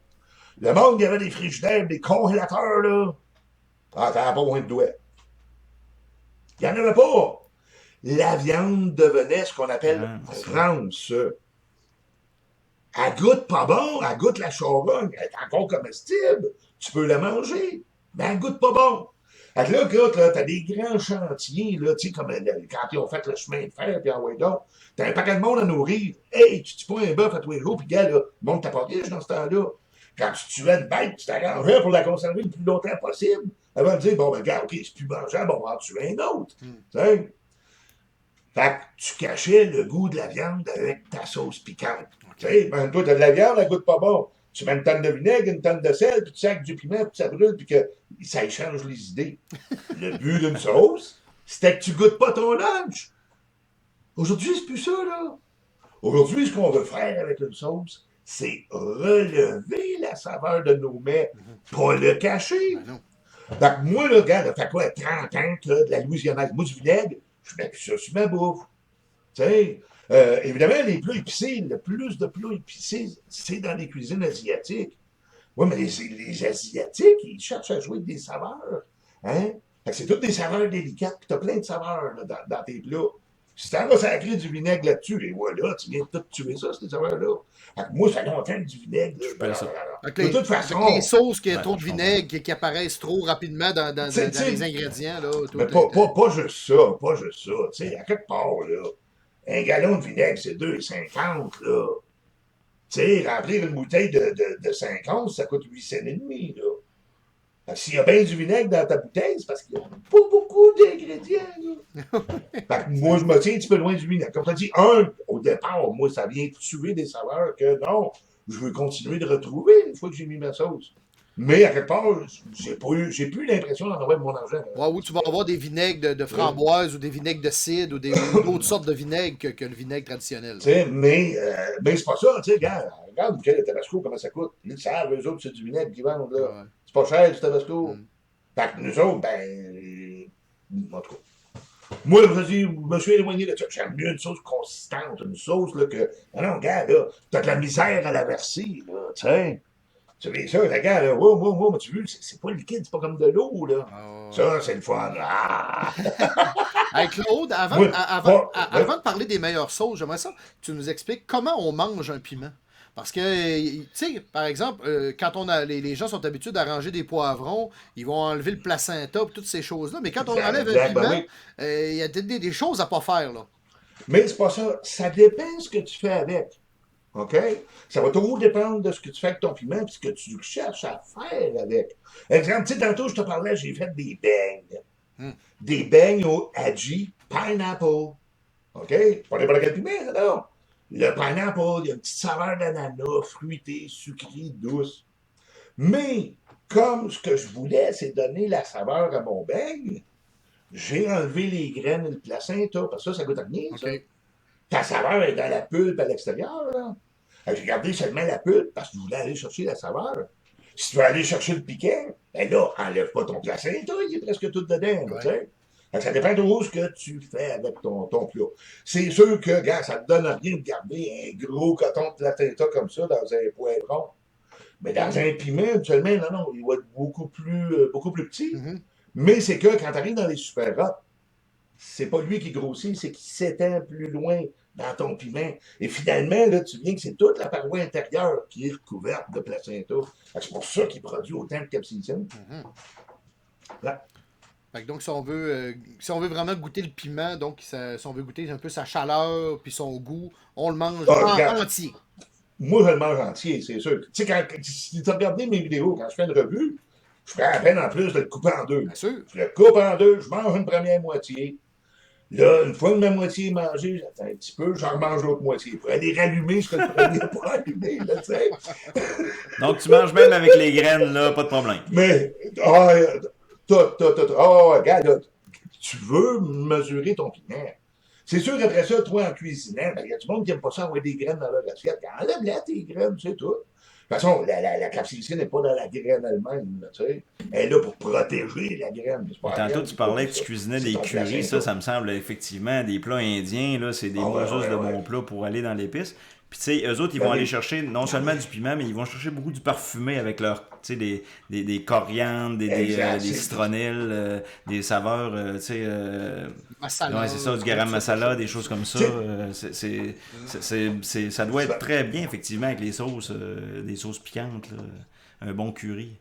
le monde, il y avait des frigidaires, des congélateurs, là. Ah, t'en as pas moins de doigts. Il n'y en avait pas. La viande devenait ce qu'on appelle rance. Elle goûte pas bon, elle goûte la charogne, elle est encore comestible. Tu peux la manger, mais elle goûte pas bon. Fait que là, écoute, là, t'as des grands chantiers, là, tu sais, comme quand ils ont fait le chemin de fer, puis en way donc, t'as un paquet de monde à nourrir. Hey, tu tues pas un bœuf à tous les jours, puis gars, là, le monde t'a pas riche dans ce temps-là. Quand tu tuais une bête, tu t'arrangeais pour la conserver le plus longtemps possible, avant de dire, bon, ben, gars, ok, c'est plus mangeable, on va en tuer un autre. Tu sais? Fait que tu cachais le goût de la viande avec ta sauce piquante. Tu sais, ben, toi, t'as de la viande, elle goûte pas bon. Tu mets une tonne de vinaigre, une tonne de sel, puis tu sacs du piment, puis ça brûle, puis que ça échange les idées. Le but d'une sauce, c'était que tu goûtes pas ton lunch. Aujourd'hui, c'est plus ça, là. Aujourd'hui, ce qu'on veut faire avec une sauce, c'est relever la saveur de nos mets, pas le cacher. Ben non. Fait que moi, là, regarde, ça fait quoi, 30 ans que de la louisianaise. Moi, du vinaigre, je mets plus ça sur ma bouffe. Tu sais, évidemment, les plats épicés, le plus de plats épicés, c'est dans les cuisines asiatiques. Oui, mais les Asiatiques, ils cherchent à jouer avec des saveurs. Hein? Fait que c'est toutes des saveurs délicates, puis t'as plein de saveurs là, dans tes plats. Si t'en vas sacrer du vinaigre là-dessus, et voilà, tu viens de tout tuer ça, ces saveurs-là. Fait que moi, ça fait longtemps que du vinaigre. De toute façon. Les sauces qui ont trop de vinaigre, qui apparaissent trop rapidement dans les ingrédients. Là, mais pas juste ça, pas juste ça. Tu sais, à quelque part, là, un gallon de vinaigre, c'est 2,50, là. Tu sais, remplir une bouteille de 50, ça coûte 8 cents et demi, là. Fait que s'il y a bien du vinaigre dans ta bouteille, c'est parce qu'il n'y a pas beaucoup d'ingrédients, là. Fait que moi, je me tiens un petit peu loin du vinaigre. Comme tu as dit, au départ, moi, ça vient tuer des saveurs que non, je veux continuer de retrouver une fois que j'ai mis ma sauce. Mais à quelque part, j'ai plus l'impression d'en avoir de mon argent. Ouais, oui, tu vas avoir des vinaigres de framboise ou des vinaigres de cidre ou d'autres sortes de vinaigres que le vinaigre traditionnel. Mais c'est pas ça, tu sais, regarde le tabasco, comment ça coûte. Ils le savent, eux autres, c'est du vinaigre qu'ils vendent, là. Ouais. C'est pas cher, du tabasco. Fait que nous autres, en tout cas. Moi, je me suis éloigné de ça. J'aime mieux une sauce consistante, une sauce, là, que. Non, regarde, là, t'as de la misère à la verser, là, tu sais. Tu sais, ça, regarde, là, mais tu veux, c'est pas liquide, c'est pas comme de l'eau, là. Oh. Ça, c'est le fun. Ah! Hey, Claude, avant de parler des meilleures sauces, j'aimerais ça que tu nous expliques comment on mange un piment. Parce que, tu sais, par exemple, quand les gens sont habitués à ranger des poivrons, ils vont enlever le placenta et toutes ces choses-là. Mais quand on enlève un piment, il y a des choses à pas faire, là. Mais c'est pas ça. Ça dépend ce que tu fais avec. OK? Ça va toujours dépendre de ce que tu fais avec ton piment et ce que tu cherches à faire avec. Exemple, tu sais, tantôt, je te parlais, j'ai fait des beignes. Des beignes au Hadji pineapple. OK? Pas n'importe quel piment, non. Le pineapple, il y a une petite saveur d'ananas, fruitée, sucrée, douce. Mais comme ce que je voulais, c'est donner la saveur à mon beigne, j'ai enlevé les graines et le placenta, parce que ça goûte à rien, ça. OK. Ta saveur est dans la pulpe à l'extérieur, là. J'ai gardé seulement la pulpe parce que je voulais aller chercher la saveur. Si tu veux aller chercher le piquant, ben là, enlève pas ton placenta, il est presque tout dedans, tu sais. Ça dépend de ce que tu fais avec ton plat. C'est sûr que, gars, ça te donne rien de garder un gros coton de placenta comme ça dans un poivron. Mais dans un piment, actuellement, non, il va être beaucoup plus petit. Mm-hmm. Mais c'est que quand tu arrives dans les super rats, c'est pas lui qui grossit, c'est qu'il s'étend plus loin dans ton piment. Et finalement, là, tu viens que c'est toute la paroi intérieure qui est recouverte de placenta. C'est pour ça qu'il produit autant de capsaïcine. Mm-hmm. Là. Fait que donc, si on veut vraiment goûter le piment, donc si on veut goûter un peu sa chaleur puis son goût, on le mange entier. Moi, je le mange entier, c'est sûr. Tu sais, si tu as regardé mes vidéos, quand je fais une revue, je ferais à peine en plus de le couper en deux. Bien sûr. Je le coupe en deux, je mange une première moitié. Là, une fois que ma moitié est mangée, j'attends un petit peu, j'en remange l'autre moitié. Pour aller rallumer ce que le premier n'a pas allumé, là, tu sais. Donc, tu manges même avec les graines, là, pas de problème. Mais, regarde, là, tu veux mesurer ton piment. C'est sûr qu'après ça, toi, en cuisinant, il y a du monde qui n'aime pas ça avoir des graines dans leur assiette. Enlève-la tes graines, c'est tout. De toute façon, la capsaïcine n'est pas dans la graine elle-même, tu sais. Elle est là pour protéger la graine. Tantôt, tu parlais que tu cuisinais des currys, ça me semble effectivement des plats indiens, là, c'est des mousseuses de bons plats pour aller dans l'épice. Puis, tu sais, eux autres, ils vont aller chercher non seulement du piment, mais ils vont chercher beaucoup du parfumé avec leur, tu sais, des coriandres, des citronnelles, des saveurs, tu sais. Masala. Ouais, c'est ça, du garam masala, des choses comme ça. Ça doit être très bien, effectivement, avec les sauces, des sauces piquantes, là. Un bon curry.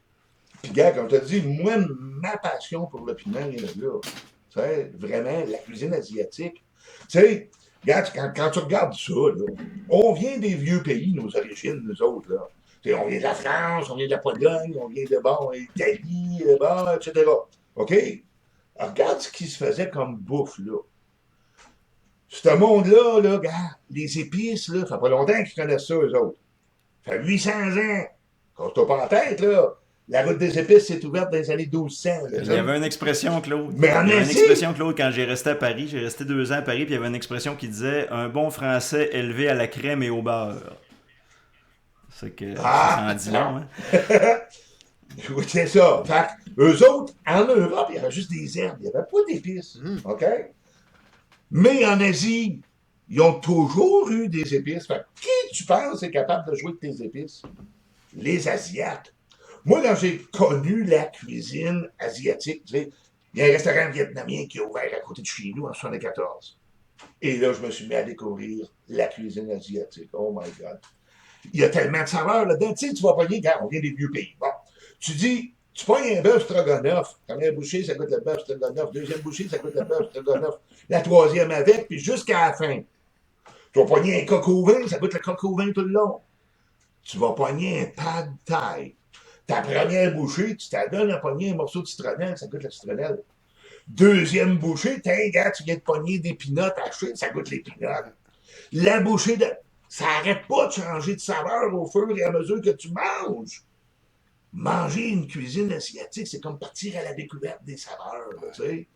Puis, gars, comme tu as dit, moi, ma passion pour le piment vient de là. Tu sais, vraiment, la cuisine asiatique. Tu sais, regarde, quand tu regardes ça, là, on vient des vieux pays, nos origines, nous autres, là. T'sais, on vient de la France, on vient de la Pologne, on vient de, bon, l'Italie, bon, etc. OK? Alors, regarde ce qui se faisait comme bouffe, là. Ce monde-là, là, regarde, les épices, là, ça fait pas longtemps qu'ils connaissent ça, eux autres. Ça fait 800 ans. Quand t'as pas en tête, là, la route des épices s'est ouverte dans les années 1200. Là, il y avait une expression, Claude. Mais en il y avait une Asie? expression, Claude, quand j'ai resté à Paris. J'ai resté 2 ans à Paris, puis il y avait une expression qui disait « Un bon français élevé à la crème et au beurre ». C'est que ça en dit long, hein? Oui, c'est ça. Fait eux autres, en Europe, il y avait juste des herbes. Il n'y avait pas d'épices. OK? Mais en Asie, ils ont toujours eu des épices. Fait qui tu penses est capable de jouer avec tes épices? Les Asiates. Moi, quand j'ai connu la cuisine asiatique, tu sais, il y a un restaurant vietnamien qui a ouvert à côté de chez nous en 1974. Et là, je me suis mis à découvrir la cuisine asiatique. Oh my God. Il y a tellement de saveurs là-dedans. Tu sais, tu vas pogner, quand on vient des vieux pays. Bon, tu dis, tu pognes un bœuf stroganoff. Première bouchée, ça goûte le bœuf stroganoff. Deuxième bouchée, ça goûte le bœuf stroganoff. La troisième avec, puis jusqu'à la fin. Tu vas pogner un coq au vin, ça goûte le coq au vin tout le long. Tu vas pogner un pad thai. Ta première bouchée, tu t'adonnes à pogner un morceau de citronnelle, ça goûte la citronnelle. Deuxième bouchée, gars, tu viens de pogner des pinottes hachées, ça goûte les pinottes. La bouchée de... Ça n'arrête pas de changer de saveur au fur et à mesure que tu manges. Manger une cuisine asiatique, c'est comme partir à la découverte des saveurs, tu sais.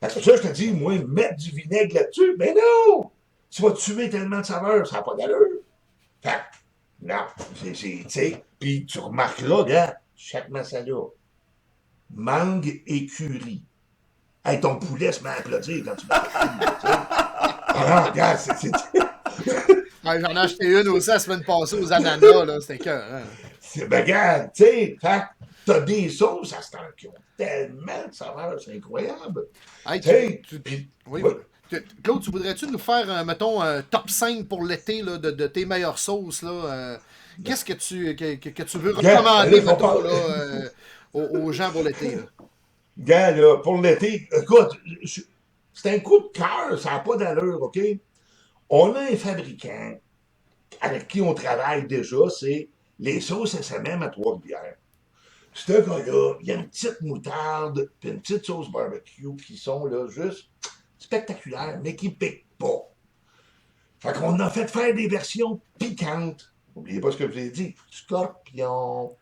C'est pour ça que je te dis, moi, mettre du vinaigre là-dessus, mais non! Tu vas tuer tellement de saveurs, ça n'a pas d'allure. Fait non, tu sais, puis tu remarqueras, gars, chaque masala, mangue et curry. Hey, ton poulet se met à applaudir quand tu manges, tu sais. Ah, gars, c'est... Ouais, j'en ai acheté une aussi la semaine passée aux ananas, là, c'était cœur. Hein. Ben, regarde, tu sais, t'as des sauces à ce temps qui ont tellement de saveurs, c'est incroyable. Hey, oui. Claude, tu voudrais-tu nous faire, mettons, un top 5 pour l'été là, de tes meilleures sauces? Là, qu'est-ce que tu veux recommander, mettons, là, aux gens pour l'été? Gars, là, pour l'été, écoute, c'est un coup de cœur, ça n'a pas d'allure, OK? On a un fabricant avec qui on travaille déjà, c'est les sauces SMM à Trois-Rivières. Ce gars-là, il y a une petite moutarde puis une petite sauce barbecue qui sont là juste spectaculaires, mais qui ne piquent pas. Fait qu'on a fait faire des versions piquantes. N'oubliez pas ce que je vous ai dit. Scorpion.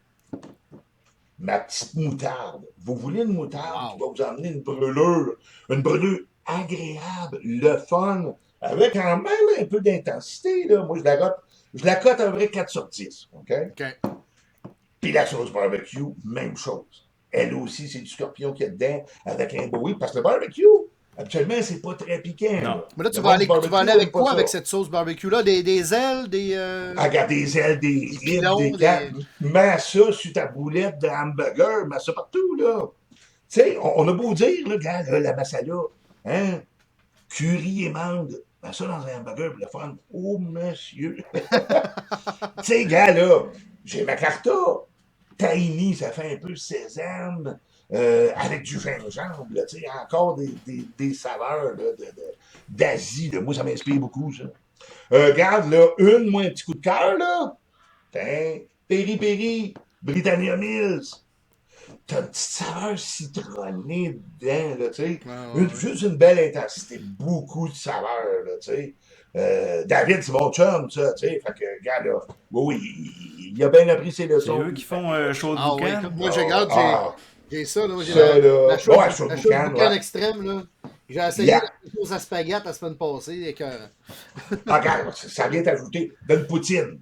ma petite moutarde. Vous voulez une moutarde qui va Wow. vous emmener une brûlure agréable, le fun, avec quand même un peu d'intensité. Là. Moi, je la cote à peu près 4 sur 10. OK? OK. Puis la sauce barbecue, même chose. Elle aussi, c'est du scorpion qu'il y a dedans, avec un beau parce que le barbecue, habituellement, c'est pas très piquant. Non. Là. Mais là, tu Le vas bon aller barbecue, avec pas quoi ça. avec cette sauce barbecue-là? Des ailes, des... Ah, regarde, des ailes, des ribs, pilons, des capes. Mets ça sur ta boulette de hamburger, mets ça partout, là. Tu sais, on a beau dire, là, regarde, là, la masala, hein, curry et mangue, mets ça dans un hamburger pour le fun. Oh, monsieur! Tu sais, gars, là, j'ai ma carta. Tahini, ça fait un peu sésame, avec du gingembre, là, tu sais, encore des saveurs là, d'Asie. Là. Moi, ça m'inspire beaucoup, ça. Regarde, là, moi, un petit coup de cœur, là. Tiens, Peri-Peri, Britannia Mills. T'as une petite saveur citronnée dedans, là, tu sais. Juste une belle intensité, beaucoup de saveur, là, tu sais. David, c'est mon chum, ça, tu sais. Fait que, regarde, là, oui, il a bien appris ses C'est leçons. eux qui font chaud de Ah oui, boucan. écoute, moi, je regarde, j'ai ça, là. J'ai Ça, là. la chaude, Ouais, chaud de la chaude boucan, boucan ouais. extrême, là. J'ai essayé Yeah. la sauce à spaghetti la semaine passée, écœurant. Ah, regarde, ça vient t'ajouter d'une poutine.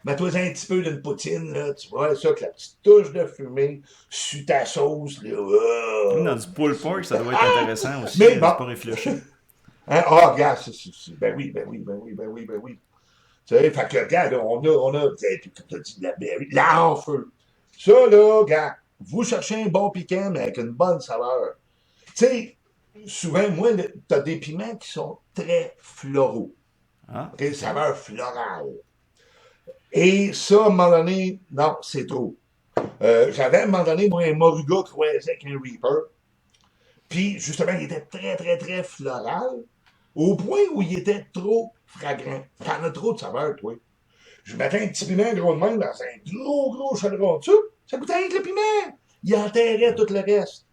Mets-toi un petit peu d'une poutine, là, tu vois, ça, avec la petite touche de fumée, sur ta sauce, là. Comme dans du pulled pork, ça doit être intéressant aussi. Mais C'est bon. pas réfléchi. Hein? Ah, regarde, ben oui. Tu sais, fait que, regarde, là, on a, puis comme tu as dit, de la berry, là, en feu. Ça, là, regarde, vous cherchez un bon piquant, mais avec une bonne saveur. Tu sais, souvent, moi, t'as des piments qui sont très floraux. Ah. OK, saveur florale. Et ça, à un moment donné, non, c'est trop. J'avais à un moment donné, moi, un moruga croisé avec un Reaper. Puis, justement, il était très, très, très floral, au point où il était trop fragrant. T'en as trop de saveur, toi. Je mettais un petit piment gros de même dans un gros chaudron dessus. Ça goûtait rien que le piment. Il enterrait tout le reste.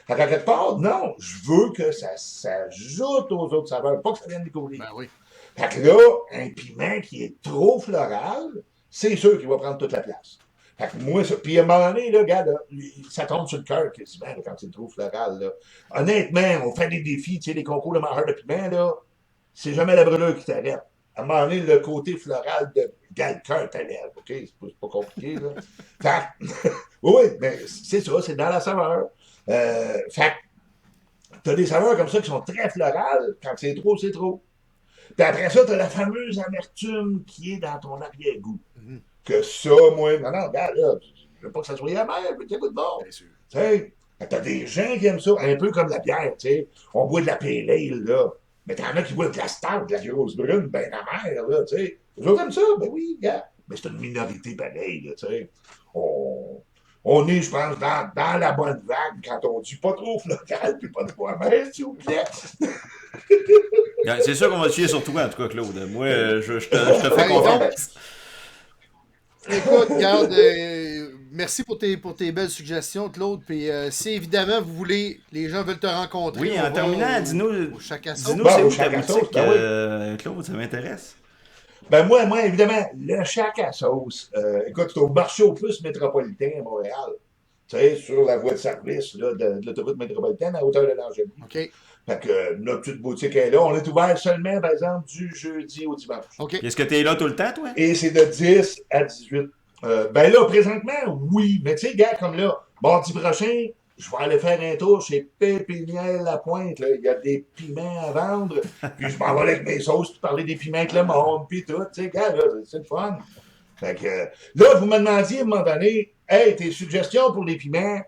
Fait qu'à quelque part, non, je veux que ça s'ajoute aux autres saveurs, pas que ça vienne découvrir. Ben oui. Fait que là, un piment qui est trop floral, c'est sûr qu'il va prendre toute la place. Fait que moi, ça, puis à un moment donné, là, regarde, là, ça tombe sur le cœur quasiment là, quand c'est trop floral. Là. Honnêtement, on fait des défis, tu sais, des concours de mangeurs de piment, là, c'est jamais la brûlure qui t'arrête. À un moment donné, le côté floral de regarde, le cœur t'élève, OK? C'est pas compliqué, là. Fait que, oui, mais c'est ça, c'est dans la saveur. Fait que, t'as des saveurs comme ça qui sont très florales, quand c'est trop, c'est trop. Puis après ça, t'as la fameuse amertume qui est dans ton arrière-goût. Que ça, moi, non, regarde, là, je veux pas que ça soit amer, je veux que ça goûte bon. Bien sûr. Tu sais, t'as des gens qui aiment ça, un peu comme la bière, tu sais. On boit de la pale ale, là. Mais t'en as qui boivent de la stout, de la grosse brune, ben amère, là, tu sais. Les autres aiment ça, ben oui, regarde. Mais c'est une minorité pareille, là, tu sais. On est, je pense, dans la bonne vague quand on dit pas trop floral puis pas trop amer, s'il vous plaît. C'est sûr qu'on va te chier sur toi, en tout cas, Claude. Moi, je te fais Ben, donc, confiance. écoute, regarde, merci pour tes belles suggestions, Claude. Puis si évidemment vous voulez, les gens veulent te rencontrer. Oui, on en va terminant, dis-nous au Chac à Sauce. c'est Bon, où au ta Chac à boutique, Sauce, ben oui. Claude, ça m'intéresse. Ben moi, évidemment, le Chac à sauce, écoute, c'est au marché aux puces métropolitain à Montréal. Tu sais, sur la voie de service là, de l'autoroute métropolitaine à hauteur de l'Angélie. OK. Fait que notre petite boutique est là. On est ouvert seulement, par exemple, du jeudi au dimanche. OK. Est-ce que tu es là tout le temps, toi? Et c'est de 10 à 18. Ben là, présentement, oui. Mais tu sais, gars, comme là, mardi prochain, je vais aller faire un tour chez Pépinière La Pointe. Là. Il y a des piments à vendre. Puis je m'en vais avec mes sauces, puis parler des piments avec le monde, puis tout. Tu sais, gars, là, c'est le fun. Fait que là, vous me demandiez à un moment donné, hey, tes suggestions pour les piments,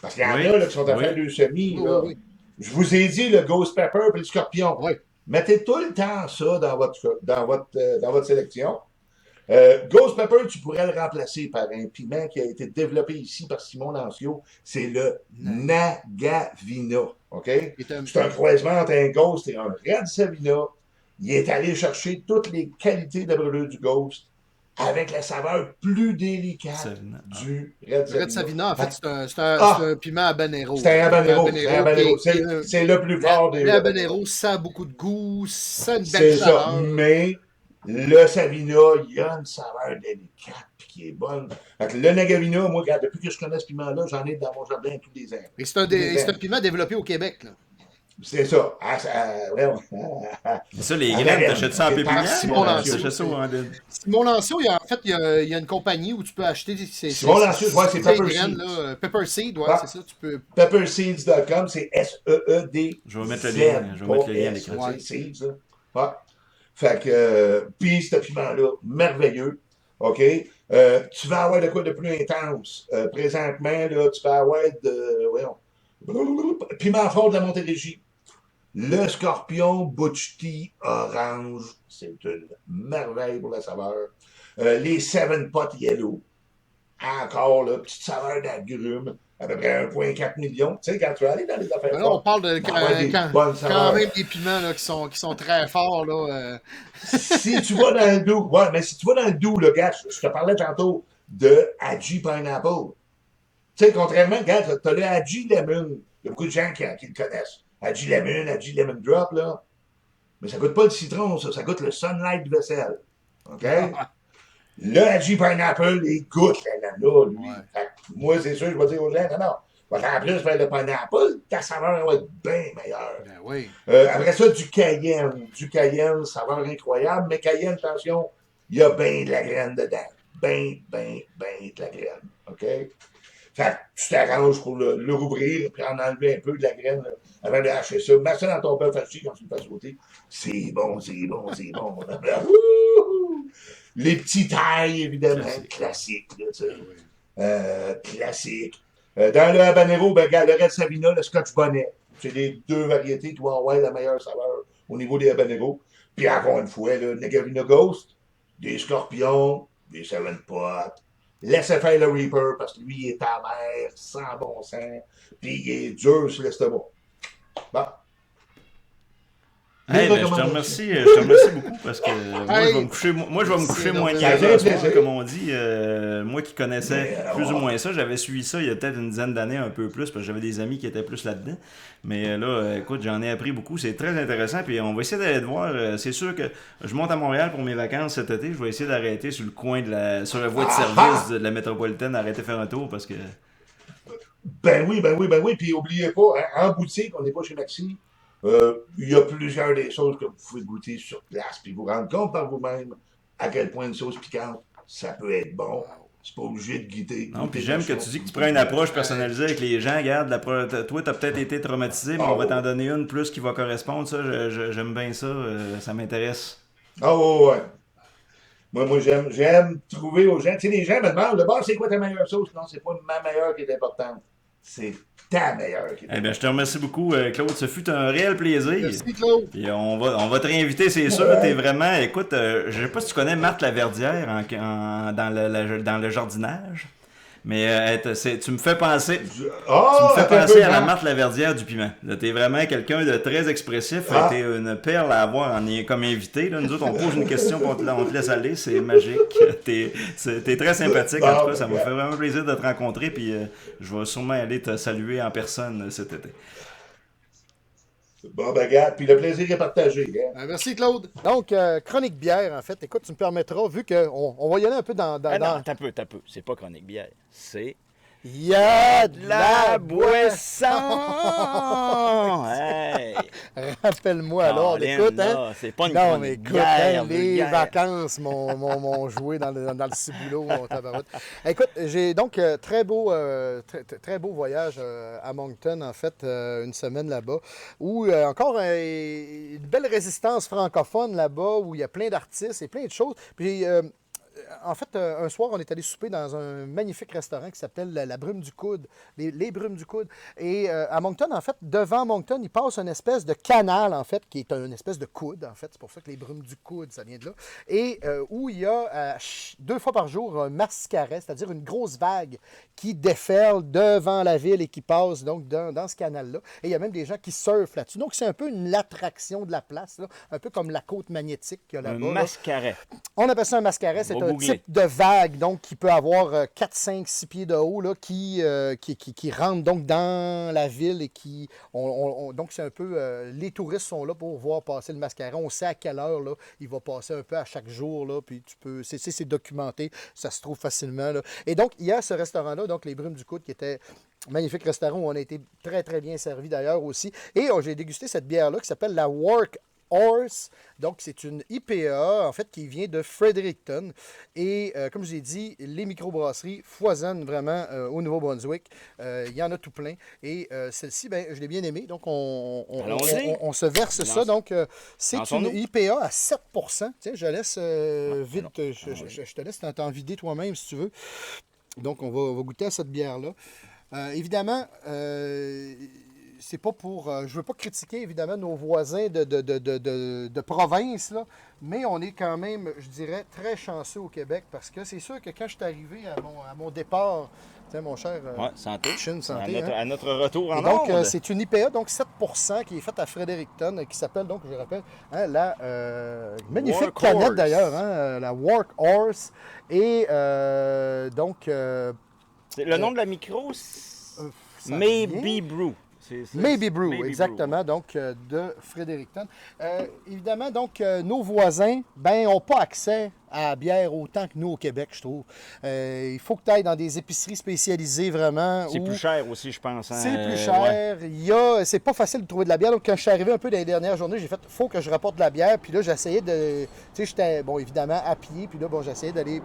parce qu'il y en Oui. a là, qui sont à Oui. faire du semis. Oui, Là. oui. Je vous ai dit le Ghost Pepper et le Scorpion. Oui. Mettez tout le temps ça dans votre sélection. Ghost Pepper, tu pourrais le remplacer par un piment qui a été développé ici par Simon Lancio. C'est le Nagavina. OK? C'est un croisement entre un Ghost et un Red Savina. Il est allé chercher toutes les qualités de la brûlure du Ghost avec la saveur plus délicate Savina. du Red Savina. Red Savina, en fait, c'est un piment habanero. C'est un habanero. qui- C'est le plus fort des Le habanero, ça a beaucoup de goût, ça a une belle C'est ça. saveur. Mais Le Savina, il a une saveur délicate puis qui est bonne. Fait que le Nagavina, moi, depuis que je connais ce piment-là, j'en ai dans mon jardin tous les ans. Et Tous les c'est ans. un piment développé au Québec, là. C'est ça. Ouais, C'est ça, les à graines, Varennes, t'achètes ça en ok, pépinière? par Simon Lancieux. T'achètes ça en dead? Simon Lanceau, il y a une compagnie où tu peux acheter Simon Lancieux, ouais, c'est Pepper graines, Seeds. là. Pepper Seed, ouais, Ouais. c'est ça. Tu peux. Pepperseeds.com, c'est S-E-E-D. Je vais mettre le lien, je vais mettre le lien à l'écran. Ouais. Seeds, là. Ouais. Fait que, puis ce piment-là, merveilleux. OK? Tu vas avoir de quoi de plus intense. Présentement, là, tu vas avoir voyons, piment fort de la Montérégie. Le Scorpion Butch Tea orange, c'est une merveille pour la saveur. Les Seven Pot Yellow, encore là, petite saveur d'agrumes, à peu près 1,4 million. Tu sais, quand tu vas aller dans les affaires Là, on fortes, parle de quand même des piments là, qui sont très forts. Là, Si tu vas dans le doux, ouais, mais si tu vas dans le doux, le gars, je te parlais tantôt de Haji Pineapple. Tu sais, contrairement, regarde, t'as le Haji Lemon. Il y a beaucoup de gens qui le connaissent. Haji Lemon, Haji Lemon Drop, là. Mais ça goûte pas le citron, ça goûte le Sunlight vaisselle. OK? Le Haji Pineapple, il goûte la nana, lui. Ouais. Fait que moi, c'est sûr, je vais dire aux gens, non, en plus faire le pineapple, ta saveur va être bien meilleure. ben oui. Après ça, du Cayenne. Du Cayenne, saveur incroyable, mais Cayenne, attention, il y a bien de la graine dedans. Ben de la graine. OK? Fait que tu t'arranges pour le rouvrir, puis en enlever un peu de la graine là, avant de hacher ça. Mets ça dans ton bœuf haché quand tu le fais sauter. C'est bon, c'est bon, c'est bon. Les petits tailles, évidemment, classiques. Là, classique. Dans le habanero, ben, regarde, le Red Savina, le Scotch Bonnet. C'est les deux variétés qui vont avoir la meilleure saveur au niveau des habaneros. Puis encore une fois, le Nagavina Ghost, des scorpions, des Seven Pot. Laissez faire le Reaper parce que lui, il est amer, sans bon sens, puis il est dur sur l'estomac. Bon. Hey, ben, je te remercie beaucoup parce que moi, je vais me coucher moins niaiseux, comme on dit. Moi qui connaissais plus ou moins ça, j'avais suivi ça il y a peut-être une dizaine d'années, un peu plus, parce que j'avais des amis qui étaient plus là-dedans. Mais là, écoute, j'en ai appris beaucoup. C'est très intéressant. Puis on va essayer d'aller te voir. C'est sûr que je monte à Montréal pour mes vacances cet été. Je vais essayer d'arrêter sur le coin sur la voie de service de la métropolitaine, arrêter de faire un tour parce que. Ben oui. Puis oubliez pas, hein, en boutique, on n'est pas chez Maxi. Il y a plusieurs des sauces que vous pouvez goûter sur place, puis vous rendre compte par vous-même à quel point une sauce piquante, ça peut être bon. C'est pas obligé de guider. Non, puis j'aime que tu dis que tu prends une approche personnalisée avec les gens. Regarde, toi, t'as peut-être été traumatisé, mais on va t'en donner une plus qui va correspondre. Ça, j'aime bien ça. Ça m'intéresse. Ouais. Moi j'aime trouver aux gens. Tu sais, les gens me demandent, d'abord, c'est quoi ta meilleure sauce? Non, c'est pas ma meilleure qui est importante. C'est ta meilleure. Eh bien, je te remercie beaucoup, Claude. Ce fut un réel plaisir. Merci, Claude. Et on va te réinviter, c'est sûr. T'es vraiment. Écoute, je sais pas si tu connais Marthe Laverdière dans le jardinage. Mais tu me fais penser. À la Marthe Laverdière du piment. T'es vraiment quelqu'un de très expressif. T'es une perle à avoir comme invité. Là. Nous autres, on pose une question, on te laisse aller. C'est magique. T'es très sympathique. En tout cas, ça m'a fait vraiment plaisir de te rencontrer. Puis je vais sûrement aller te saluer en personne cet été. Bon, ben, regarde, puis le plaisir est partagé. Hein? Merci, Claude. Donc, chronique bière, en fait. Écoute, tu me permettras, vu qu'on va y aller un peu dans... Non, t'as peu. C'est pas chronique bière. C'est... Il y a de la boisson! Hey! Rappelle-moi alors, écoute, hein? C'est pas une non, mais écoute, bière, les vacances m'ont joué dans le ciboulot, mon tabarouette. Écoute, j'ai donc très beau voyage à Moncton, en fait, une semaine là-bas, où encore une belle résistance francophone là-bas, où il y a plein d'artistes et plein de choses. Puis en fait, un soir, on est allé souper dans un magnifique restaurant qui s'appelle la Brume du Coude, les Brumes du Coude. Et à Moncton, en fait, devant Moncton, il passe une espèce de canal, en fait, qui est une espèce de coude, en fait. C'est pour ça que les Brumes du Coude, ça vient de là. Et où il y a 2 fois par jour un mascaret, c'est-à-dire une grosse vague qui déferle devant la ville et qui passe donc dans ce canal-là. Et il y a même des gens qui surfent là-dessus. Donc, c'est un peu l'attraction de la place, là, un peu comme la côte magnétique qu'il y a là-bas. Un mascaret. On appelle ça un mascaret. C'est type de vague, donc, qui peut avoir 4, 5, 6 pieds de haut, là, qui rentre donc dans la ville et qui... donc, c'est un peu... les touristes sont là pour voir passer le mascaron. On sait à quelle heure, là, il va passer un peu à chaque jour, là, puis tu peux... C'est documenté, ça se trouve facilement, là. Et donc, il y a ce restaurant-là, donc les Brumes du Coude, qui était... Magnifique restaurant où on a été très, très bien servi d'ailleurs aussi. Et j'ai dégusté cette bière-là qui s'appelle la Work Horse. Donc, c'est une IPA, en fait, qui vient de Fredericton. Et comme je vous ai dit, les microbrasseries foisonnent vraiment au Nouveau-Brunswick. Il y en a tout plein. Et celle-ci, ben, je l'ai bien aimée. Donc, on se verse ça. Donc, c'est une IPA à 7 %. Tiens, je laisse vite. Je te laisse t'en vider toi-même si tu veux. Donc, on va goûter à cette bière-là. Évidemment, c'est pas pour... je veux pas critiquer, évidemment, nos voisins de province, là, mais on est quand même, je dirais, très chanceux au Québec parce que c'est sûr que quand je suis arrivé à mon départ, tiens, mon cher... santé. Santé, à notre retour en donc, onde. c'est une IPA, donc 7 % qui est faite à Fredericton, qui s'appelle, donc, je rappelle, la magnifique Work canette Horse. D'ailleurs, la Work Horse. Et donc... le nom de la micro, Maybe Brew. Maybe Brew, exactement, donc de Fredericton. Évidemment, donc, nos voisins, ben, n'ont pas accès à la bière autant que nous au Québec, je trouve. Il faut que tu ailles dans des épiceries spécialisées, vraiment. C'est plus cher aussi, je pense. Hein? C'est plus cher. Ouais. C'est pas facile de trouver de la bière. Donc, quand je suis arrivé un peu dans les dernières journées, j'ai fait, faut que je rapporte de la bière. Puis là, j'essayais de... Tu sais, j'étais, bon, évidemment, à pied. Puis là, bon, j'essayais d'aller...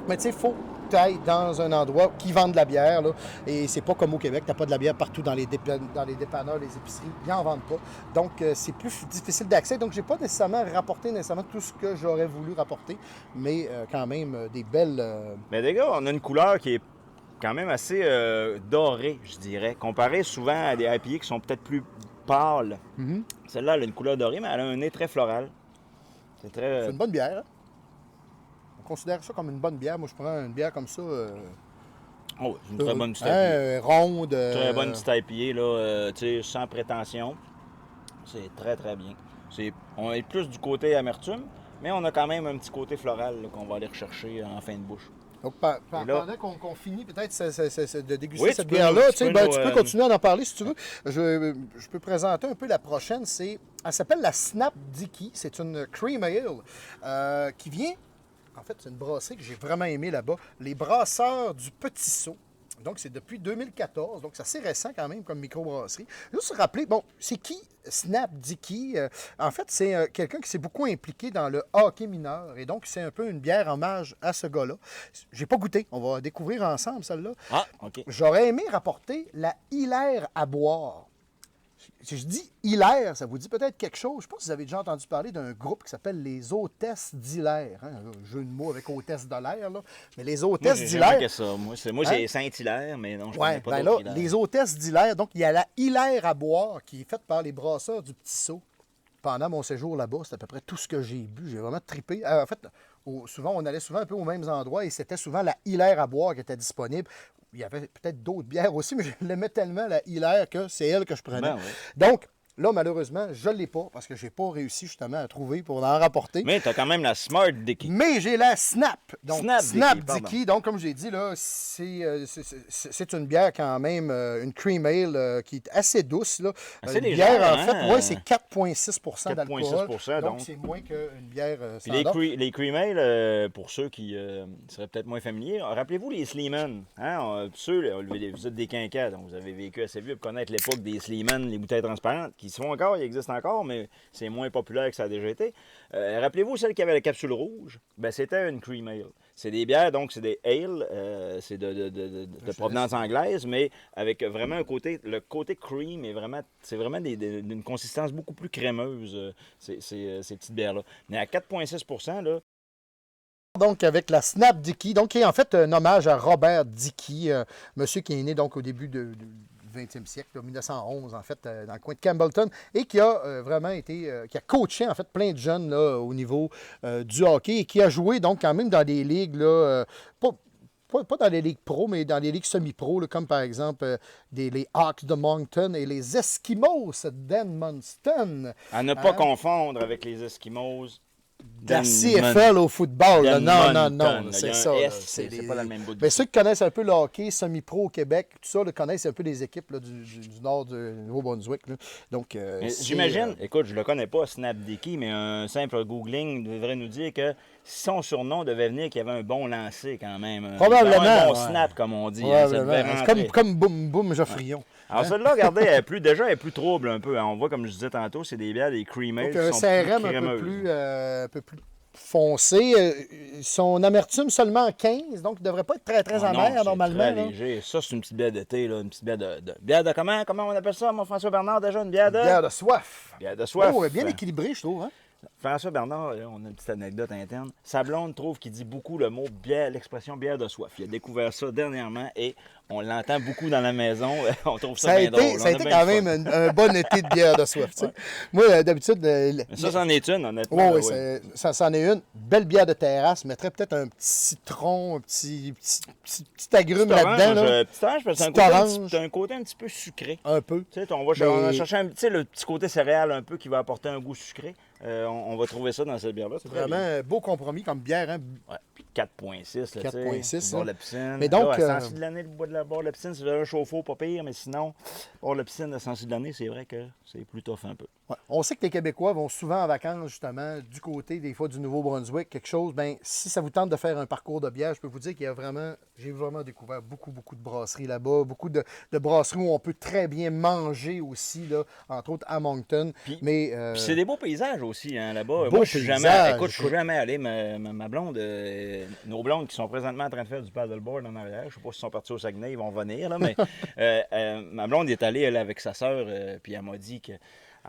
Mais tu sais, il faut que tu ailles dans un endroit qui vend de la bière. Là. Et c'est pas comme au Québec, tu n'as pas de la bière partout dans les dépanneurs, les épiceries. Ils n'en vendent pas. Donc, c'est plus difficile d'accès. Donc, j'ai pas nécessairement rapporté tout ce que j'aurais voulu rapporter. Mais quand même, des belles... Mais les gars, on a une couleur qui est quand même assez dorée, je dirais. Comparé souvent à des IPA qui sont peut-être plus pâles. Mm-hmm. Celle-là, elle a une couleur dorée, mais elle a un nez très floral. C'est une bonne bière. Hein? On considère ça comme une bonne bière. Moi, je prends une bière comme ça. Oh, c'est une très bonne petite IPA. Ronde. Très bonne petite IPA, là, sans prétention. C'est très, très bien. On est plus du côté amertume, mais on a quand même un petit côté floral qu'on va aller rechercher en fin de bouche. Donc, pendant qu'on finit peut-être de déguster cette bière-là, tu peux continuer à en parler si tu veux. Je peux présenter un peu la prochaine. Elle s'appelle la Snap Dickey. C'est une cream ale qui vient... En fait, c'est une brasserie que j'ai vraiment aimée là-bas. Les Brasseurs du Petit Saut. Donc, c'est depuis 2014. Donc, c'est assez récent quand même comme microbrasserie. Juste se rappeler, bon, c'est qui Snap Dickey? En fait, c'est quelqu'un qui s'est beaucoup impliqué dans le hockey mineur. Et donc, c'est un peu une bière hommage à ce gars-là. J'ai pas goûté. On va découvrir ensemble celle-là. Ah, OK. J'aurais aimé rapporter la Hilaire à boire. Si je dis Hilaire, ça vous dit peut-être quelque chose. Je ne sais pas si vous avez déjà entendu parler d'un groupe qui s'appelle les Hôtesses d'Hilaire. Hein? Un jeu de mots avec Hôtesse de l'air. Là. Mais les Hôtesses d'Hilaire... Moi, j'ai Saint-Hilaire, mais non, je ne connais pas ben d'autres là, les Hôtesses d'Hilaire, donc il y a la Hilaire à boire qui est faite par les brasseurs du Petit Saut. Pendant mon séjour là-bas, c'est à peu près tout ce que j'ai bu. J'ai vraiment trippé. En fait, souvent, on allait souvent un peu aux mêmes endroits et c'était souvent la Hilaire à boire qui était disponible. Il y avait peut-être d'autres bières aussi, mais je l'aimais tellement, la Hilaire, que c'est elle que je prenais. Ben, ouais. Donc, là, malheureusement, je ne l'ai pas parce que je n'ai pas réussi justement à trouver pour en rapporter. Mais tu as quand même la Smart Dickey. Mais j'ai la Snap. Donc, Snap Dickey. Donc, comme j'ai dit, là, c'est une bière quand même, une cream ale qui est assez douce. Là. Assez une légère, bière, hein? en fait, ouais, c'est 4,6 % d'alcool. 4,6 donc, c'est moins qu'une bière Puis standard. les cream ale, pour ceux qui seraient peut-être moins familiers, rappelez-vous les Sleeman. Hein? Vous êtes des quinquas, donc vous avez vécu assez vieux pour connaître l'époque des Sleeman, les bouteilles transparentes, qui se font encore, ils existent encore, mais c'est moins populaire que ça a déjà été. Rappelez-vous celle qui avait la capsule rouge? Ben, c'était une cream ale. C'est des bières, donc c'est des ale, c'est de provenance anglaise, mais avec vraiment le côté cream, c'est vraiment d'une consistance beaucoup plus crémeuse, ces petites bières-là. Mais à 4,6 %, là, Donc, avec la Snap Dickey, donc qui est en fait un hommage à Robert Dickey, monsieur qui est né donc au début du 20e siècle, 1911 en fait, dans le coin de Campbellton, et qui a vraiment été, qui a coaché en fait plein de jeunes là, au niveau du hockey, et qui a joué donc quand même dans des ligues, là, pas dans les ligues pro, mais dans les ligues semi-pro, comme par exemple les Hawks de Moncton et les Eskimos d'Edmundston. à ne pas confondre avec les Eskimos de la CFL au football. Là. Non, Il y c'est a ça. un là. S, c'est pas dans le même bout de Mais ceux qui connaissent un peu le hockey semi-pro au Québec, tout ça, là, connaissent un peu les équipes là, du nord du Nouveau-Brunswick. Là. Donc, j'imagine, écoute, je le connais pas, Snapdicky, mais un simple googling devrait nous dire que si son surnom devait venir, qu'il y avait un bon lancer quand même. Probablement. Un bon ouais. snap, comme on dit. Hein, ça devait rentrer. Comme Boum Boum Geoffrion. Alors, celle-là, regardez, elle est plus trouble un peu. On voit, comme je disais tantôt, c'est des bières, des cream ale. Donc, un CRM un peu plus foncé. Son amertume seulement 15, donc il ne devrait pas être très, très amer normalement. Très léger. Ça, c'est une petite bière d'été, là. Une petite bière de... Bière de comment on appelle ça, mon François Bernard, déjà? Une bière de... Bière de soif. Bière de soif. Oh, bien équilibré, je trouve. Hein? François Bernard, là, on a une petite anecdote interne. Sa blonde trouve qu'il dit beaucoup le mot bière, l'expression bière de soif. Il a découvert ça dernièrement et on l'entend beaucoup dans la maison. On trouve ça bien drôle. Ça a été quand même un bon été de bière de soif. Tu sais. Moi, d'habitude... ça, c'en est une, honnêtement. Oui, ça c'en est une. Belle bière de terrasse. Mettrais peut-être un petit citron, un petit agrume là-dedans. Petit orange, parce que c'est un côté un petit peu sucré. Un peu. Tu sais, on va chercher le petit côté céréal un peu qui va apporter un goût sucré. On va trouver ça dans cette bière-là. C'est vraiment un beau compromis comme bière. Hein? Ouais. Puis 4,6. 4,6. Bord de la piscine. Mais donc, à Sensi de l'année, le bois de la bord de la piscine, c'est un chauffe-eau, pas pire, mais sinon, bord de la piscine de Sensi de l'année, c'est vrai que c'est plus tough un peu. Ouais. On sait que les Québécois vont souvent en vacances, justement, du côté, des fois, du Nouveau-Brunswick, quelque chose. Bien, si ça vous tente de faire un parcours de bière, je peux vous dire qu'il y a vraiment, j'ai vraiment découvert beaucoup de brasseries là-bas, beaucoup de brasseries où on peut très bien manger aussi, là, entre autres à Moncton. Puis c'est des beaux paysages aussi, hein, là-bas. Beau Moi, je suis paysage, jamais allé. Ma blonde, nos blondes qui sont présentement en train de faire du paddleboard en arrière, je sais pas s'ils sont partis au Saguenay, ils vont venir, là, mais ma blonde est allée, elle, avec sa sœur, puis elle m'a dit que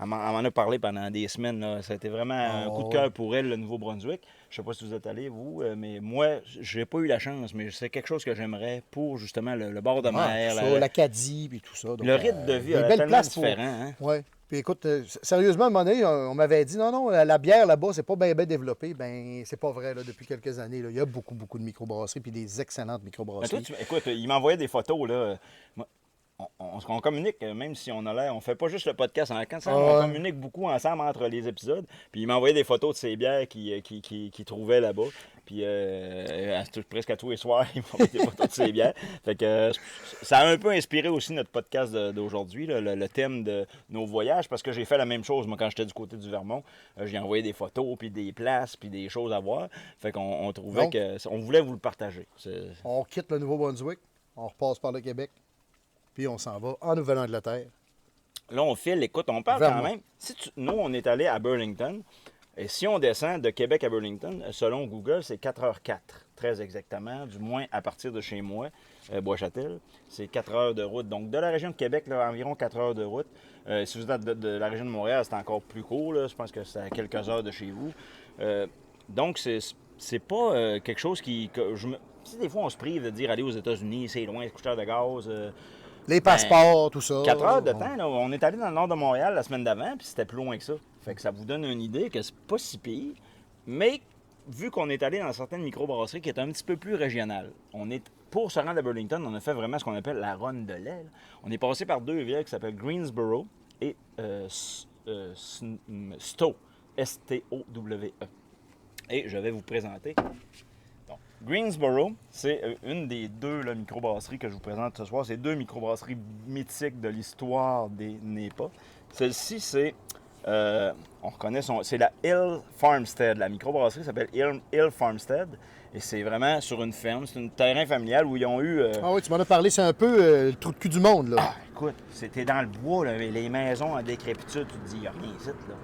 elle m'en a parlé pendant des semaines. Là. Ça a été vraiment un coup de cœur pour elle, le Nouveau-Brunswick. Je ne sais pas si vous êtes allés, vous, mais moi, je n'ai pas eu la chance, mais c'est quelque chose que j'aimerais pour justement le bord de mer. l'Acadie et tout ça. Donc, le rythme de vie est tellement différent. Hein? Oui. Puis écoute, sérieusement, à un moment donné, on m'avait dit non, la bière là-bas, c'est pas bien développé. Ben c'est pas vrai, là, depuis quelques années. Là, il y a beaucoup de microbrasseries, puis des excellentes microbrasseries. Écoute, il m'envoyait des photos, là. On communique, même si on a l'air, on fait pas juste le podcast en vacances, on communique beaucoup ensemble entre les épisodes. Puis il m'envoyait des photos de ses bières qu'il trouvait là-bas. Puis presque à tous les soirs, il m'envoyait des photos de ses bières. Fait que ça a un peu inspiré aussi notre podcast d'aujourd'hui, là, le thème de nos voyages, parce que j'ai fait la même chose, moi, quand j'étais du côté du Vermont. J'ai envoyé des photos, puis des places, puis des choses à voir. Fait qu'on trouvait on voulait vous le partager. On quitte le Nouveau-Brunswick, on repasse par le Québec. Puis on s'en va en Nouvelle-Angleterre. Là, on file. Écoute, on parle quand même. Nous, on est allé à Burlington. Et si on descend de Québec à Burlington, selon Google, c'est 4h04, très exactement, du moins à partir de chez moi, Bois-Châtel. C'est 4 heures de route. Donc, de la région de Québec, là, environ 4 heures de route. Si vous êtes de la région de Montréal, c'est encore plus court. Là. Je pense que c'est à quelques heures de chez vous. Donc, c'est pas quelque chose qui... Si des fois, on se prive de dire aller aux États-Unis, c'est loin, c'est coûte de gaz... les passeports, tout ça. 4 heures de temps, là, on est allé dans le nord de Montréal la semaine d'avant, puis c'était plus loin que ça. Fait que ça vous donne une idée que c'est pas si pire. Mais vu qu'on est allé dans certaines microbrasseries qui est un petit peu plus régionales, pour se rendre à Burlington, on a fait vraiment ce qu'on appelle la run de lait. Là. On est passé par deux villes qui s'appellent Greensboro et Stowe, S-T-O-W-E. Et je vais vous présenter. Greensboro, c'est une des deux microbrasseries que je vous présente ce soir. C'est deux microbrasseries mythiques de l'histoire des NEPA. Celle-ci, c'est, on reconnaît c'est la Hill Farmstead. La microbrasserie s'appelle Hill Farmstead. Et c'est vraiment sur une ferme. C'est un terrain familial où ils ont eu... Ah oui, tu m'en as parlé. C'est un peu le trou de cul du monde, là. Ah, écoute, c'était dans le bois, là, les maisons en décrépitude. Tu te dis, il n'y a rien ici, là.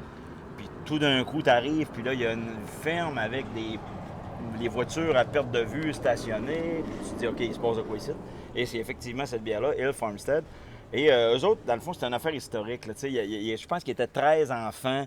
Puis tout d'un coup, tu arrives, puis là, il y a une ferme avec les voitures à perte de vue stationnées. Puis tu te dis, OK, il se passe de quoi ici? Et c'est effectivement cette bière-là, Hill Farmstead. Et eux autres, dans le fond, c'est une affaire historique. Là, je pense qu'il y était 13 enfants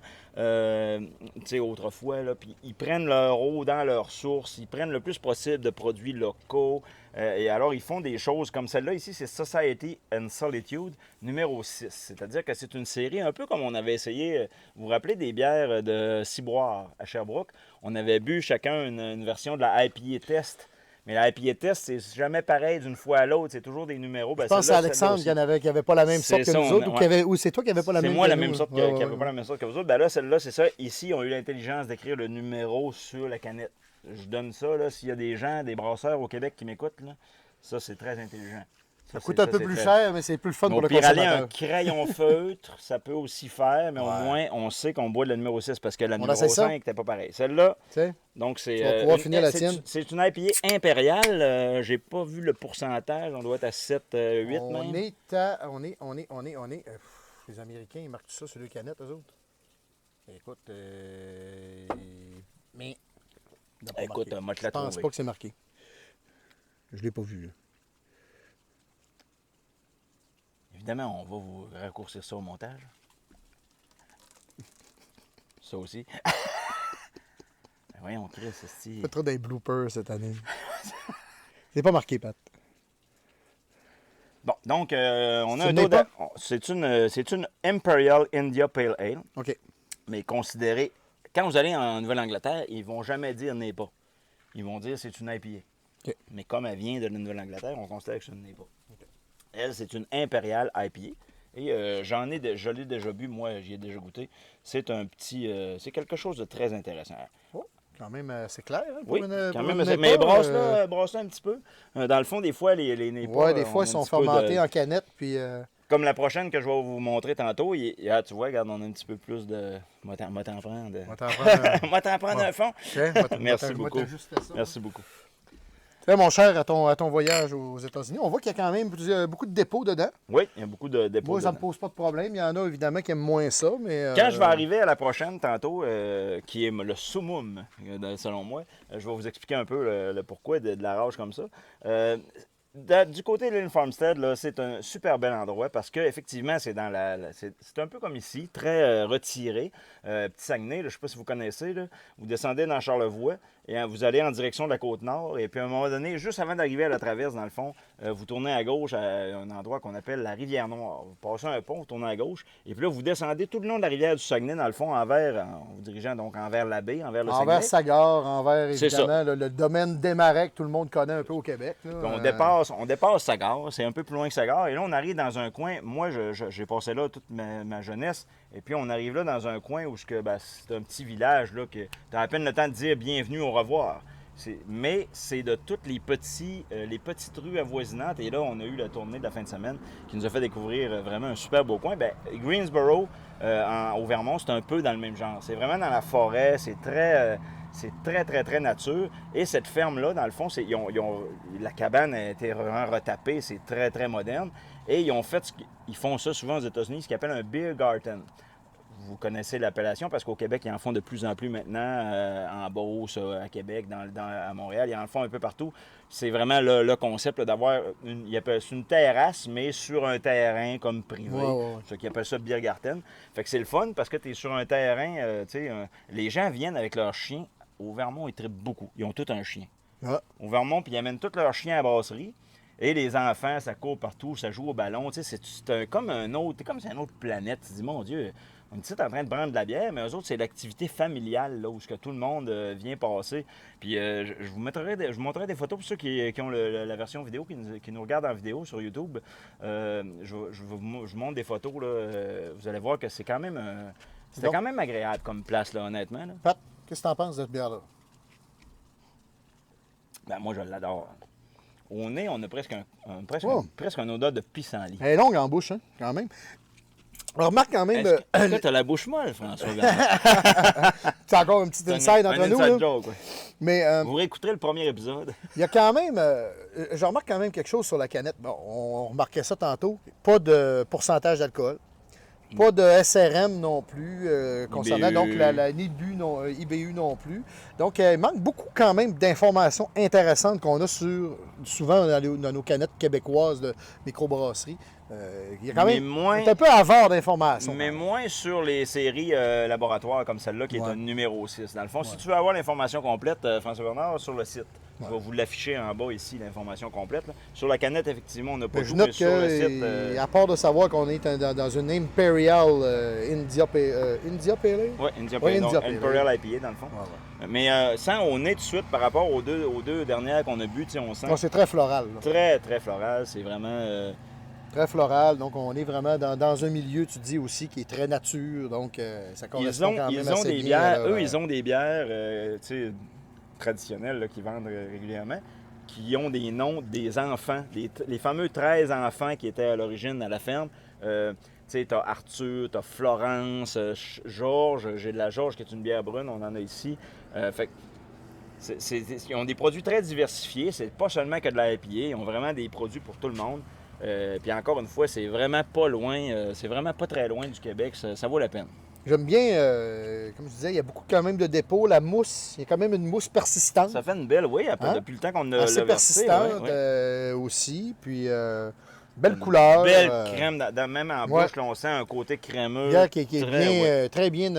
autrefois. Là, puis ils prennent leur eau dans leurs sources. Ils prennent le plus possible de produits locaux. Et alors, ils font des choses comme celle-là. Ici, c'est Society and Solitude, numéro 6. C'est-à-dire que c'est une série un peu comme on avait essayé, vous vous rappelez, des bières de Ciboire à Sherbrooke. On avait bu chacun une version de la IPA Test Mais la IPA test, c'est jamais pareil d'une fois à l'autre. C'est toujours des numéros. Ben, Je pense que c'est Alexandre qui n'avait pas la même sorte que nous autres, ou c'est toi qui n'avais pas la même sorte. C'est moi la même sorte qui n'avait pas la même sorte que vous autres. Ben là, celle-là, c'est ça. Ici, ils ont eu l'intelligence d'écrire le numéro sur la canette. Je donne ça, là, s'il y a des gens, des brasseurs au Québec qui m'écoutent, là, ça, c'est très intelligent. Ça coûte un peu plus cher, mais c'est plus le fun pour le Un consommateur. crayon feutre, ça peut aussi faire, mais au moins, on sait qu'on boit le numéro 6 parce que la numéro 5 n'était pas pareil. Celle-là, donc c'est... Tu vas pouvoir finir la tienne. C'est une IPA impériale. J'ai pas vu le pourcentage. On doit être à 7, 8 on même. Les Américains, ils marquent tout ça sur les canettes, eux autres. Écoute, mais... Écoute, moi, je la Je pense pas que c'est marqué. Je l'ai pas vu, là. Évidemment, on va vous raccourcir ça au montage. Ça aussi. Ben voyons, Chris, c'est... Pas trop des bloopers cette année. C'est pas marqué, Pat. Bon, donc, on a un autre... C'est une Imperial India Pale Ale. OK. Mais considérée... Quand vous allez en Nouvelle-Angleterre, ils vont jamais dire n'est pas. Ils vont dire c'est une IPA. OK. Mais comme elle vient de la Nouvelle-Angleterre, on considère que c'est une n'est pas. Okay. Elle, c'est une Imperial IPA. Et je l'ai déjà bu, moi, j'y ai déjà goûté. C'est un petit... c'est quelque chose de très intéressant. Oh, quand même, c'est clair. Hein, oui, quand même. Mais brasse-la un petit peu. Dans le fond, des fois, les n'est pas... Oui, des fois, ils sont fermentés en canette, puis... Comme la prochaine que je vais vous montrer tantôt, tu vois, regarde, on a un petit peu plus de... Moi, t'en prendre. Moi, t'en prendre un fond. Okay, merci beaucoup. Merci beaucoup. Là, mon cher, à ton voyage aux États-Unis, on voit qu'il y a quand même beaucoup de dépôts dedans. Oui, il y a beaucoup de dépôts. Moi, ça ne me pose pas de problème. Il y en a évidemment qui aiment moins ça, mais... Quand je vais arriver à la prochaine tantôt, qui est le summum, selon moi, je vais vous expliquer un peu le pourquoi de la rage comme ça. Du côté de l'île Farmstead, c'est un super bel endroit parce qu'effectivement, c'est dans c'est un peu comme ici, très retiré. Petit Saguenay, je ne sais pas si vous connaissez, là, vous descendez dans Charlevoix et vous allez en direction de la Côte-Nord. Et puis à un moment donné, juste avant d'arriver à la traverse, dans le fond, vous tournez à gauche à un endroit qu'on appelle la Rivière-Noire. Vous passez un pont, vous tournez à gauche, et puis là, vous descendez tout le long de la rivière du Saguenay, dans le fond, en vous dirigeant donc envers la baie, envers le Saguenay. Envers Sagard, envers, évidemment, le domaine Desmarais que tout le monde connaît un peu au Québec. Là, on dépasse Sagard, c'est un peu plus loin que Sagard, et là, on arrive dans un coin, moi, j'ai passé là toute ma jeunesse, et puis on arrive là dans un coin où c'est un petit village, là, que tu as à peine le temps de dire « bienvenue, au revoir ». Mais c'est de toutes les petites rues avoisinantes. Et là, on a eu la tournée de la fin de semaine qui nous a fait découvrir vraiment un super beau coin. Bien, Greensboro, au Vermont, c'est un peu dans le même genre. C'est vraiment dans la forêt, c'est très, très, très nature. Et cette ferme-là, dans le fond, la cabane a été vraiment retapée, c'est très, très moderne. Et ils font ça souvent aux États-Unis, ce qu'ils appellent un beer garden. Vous connaissez l'appellation parce qu'au Québec, ils en font de plus en plus maintenant, en Beauce, à Québec, à Montréal, ils en font un peu partout. C'est vraiment le concept d'avoir une terrasse, mais sur un terrain comme privé. Ce qu'ils appellent ça beer garden. Fait que c'est le fun parce que tu es sur un terrain, les gens viennent avec leurs chiens. Au Vermont, ils trippent beaucoup. Ils ont tous un chien. Au Vermont, puis ils amènent tous leurs chiens à la brasserie. Et les enfants, ça court partout, ça joue au ballon. C'est comme une autre planète. Tu te dis, mon Dieu, on est ici en train de prendre de la bière, mais eux autres, c'est l'activité familiale, là, où tout le monde vient passer. Puis je vous montrerai des photos pour ceux qui ont la version vidéo, qui nous regardent en vidéo sur YouTube. Je vous montre des photos, là, vous allez voir que c'est quand même... C'était quand même agréable comme place, là, honnêtement. Là. Pat, qu'est-ce que tu en penses de cette bière-là? Ben, moi, je l'adore. Au nez, on a presque un odeur de pissenlit. Elle est longue en bouche, hein, quand même. Alors, remarque quand même... Est-ce que tu as la bouche molle, François? C'est encore un petit inside entre nous. Inside joke, ouais. Mais, vous réécouterez le premier épisode. Il y a quand même... je remarque quand même quelque chose sur la canette. Bon, on remarquait ça tantôt. Pas de pourcentage d'alcool. Pas de SRM non plus, concernant donc la IBU non plus. Donc, il manque beaucoup quand même d'informations intéressantes qu'on a souvent dans nos canettes québécoises de microbrasserie. Il y a quand Mais même moins- on est un peu avare d'informations. Mais moins sur les séries laboratoires comme celle-là, qui est Ouais. un numéro 6. Dans le fond, si tu veux avoir l'information complète, François Bernard, sur le site, je vais vous l'afficher en bas ici, l'information complète. Là. Sur la canette, effectivement, on n'a pas Mais je tout, note mais sur le site... que, à part de savoir qu'on est dans une Imperial India Pale Ale. Oui, India Ouais, Pale, India donc Pale, Imperial IPA, dans le fond. Ouais, ouais. Mais sans au nez tout de suite, par rapport aux deux dernières qu'on a bu, tu sais, on sent Non, c'est très floral. Là. très, très floral. C'est vraiment... Très floral. Donc, on est vraiment dans un milieu, tu dis aussi, qui est très nature. Donc, ça correspond quand même ils ont assez des bien à bières, leur, eux, ils ont des bières tu sais, traditionnelles là, qu'ils vendent régulièrement, qui ont des noms des enfants, les fameux 13 enfants qui étaient à l'origine à la ferme. Tu sais, t'as Arthur, t'as Florence, Georges, j'ai de la Georges qui est une bière brune, on en a ici. Fait que ils ont des produits très diversifiés, c'est pas seulement que de la IPA, ils ont vraiment des produits pour tout le monde. Puis encore une fois, c'est vraiment pas loin, c'est vraiment pas très loin du Québec, ça vaut la peine. J'aime bien, comme je disais, il y a beaucoup quand même de dépôts. La mousse, il y a quand même une mousse persistante. Ça fait une belle, oui, après, Hein? depuis le temps qu'on a Assez l'a versé, persistante ouais, ouais. aussi. Puis, belle couleur. Belle crème, même en ouais. bouche, là, on sent un côté crémeux. Bière qui est très, bien, ouais, très bien.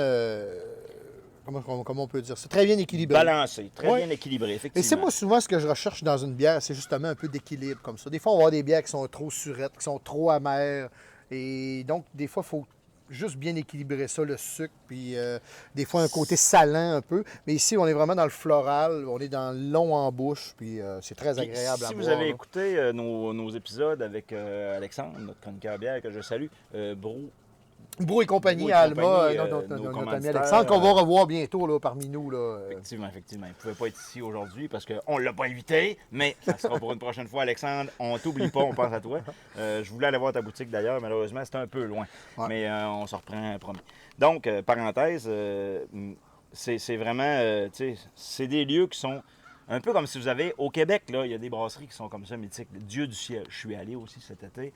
Comment on peut dire ça? Très bien équilibré. balancé, très Ouais. bien équilibré, Et effectivement. c'est moi souvent ce que je recherche dans une bière, c'est justement un peu d'équilibre comme ça. Des fois, on va avoir des bières qui sont trop surettes, qui sont trop amères. Et donc, des fois, il faut juste bien équilibrer ça, le sucre, puis des fois un côté salant un peu. Mais ici, on est vraiment dans le floral, on est dans le long en bouche, puis c'est très Puis, agréable à si boire. vous avez là. écouté nos épisodes avec Alexandre, notre chroniqueur bière que je salue, Brou et compagnie Brou et à Alma, compagnie, notre nos ami commanditaires, Alexandre, qu'on va revoir bientôt là, parmi nous. Là. Effectivement. Il ne pouvait pas être ici aujourd'hui parce qu'on ne l'a pas invité, mais ça sera pour une prochaine fois, Alexandre. On t'oublie pas, on pense à toi. Je voulais aller voir ta boutique d'ailleurs, malheureusement, c'était un peu loin. Ouais. Mais on se reprend, promis. Donc, parenthèse, c'est vraiment, tu sais, c'est des lieux qui sont un peu comme si vous avez, au Québec, là, il y a des brasseries qui sont comme ça, mythiques. Dieu du ciel, je suis allé aussi cet été.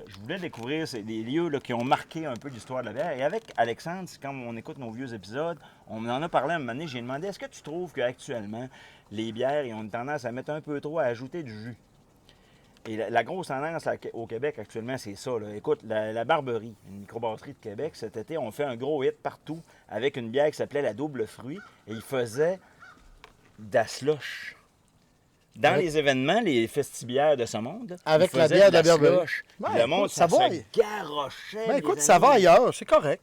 Je voulais découvrir des lieux là, qui ont marqué un peu l'histoire de la bière. Et avec Alexandre, quand on écoute nos vieux épisodes, on en a parlé à un moment donné, j'ai demandé, est-ce que tu trouves qu'actuellement, les bières, ils ont une tendance à mettre un peu trop, à ajouter du jus? Et la grosse tendance au Québec actuellement, c'est ça. Là. Écoute, la Barberie, une microbrasserie de Québec, cet été, on fait un gros hit partout avec une bière qui s'appelait la Double Fruit. Et ils faisaient de la slush. Dans Ouais. les événements, les festibiaires de ce monde, Avec ils la faisaient bière de la slush. Barberie. Puis Ouais, le monde, écoute, ça va. se garochait. Ben les écoute, amis. ça va ailleurs, c'est correct.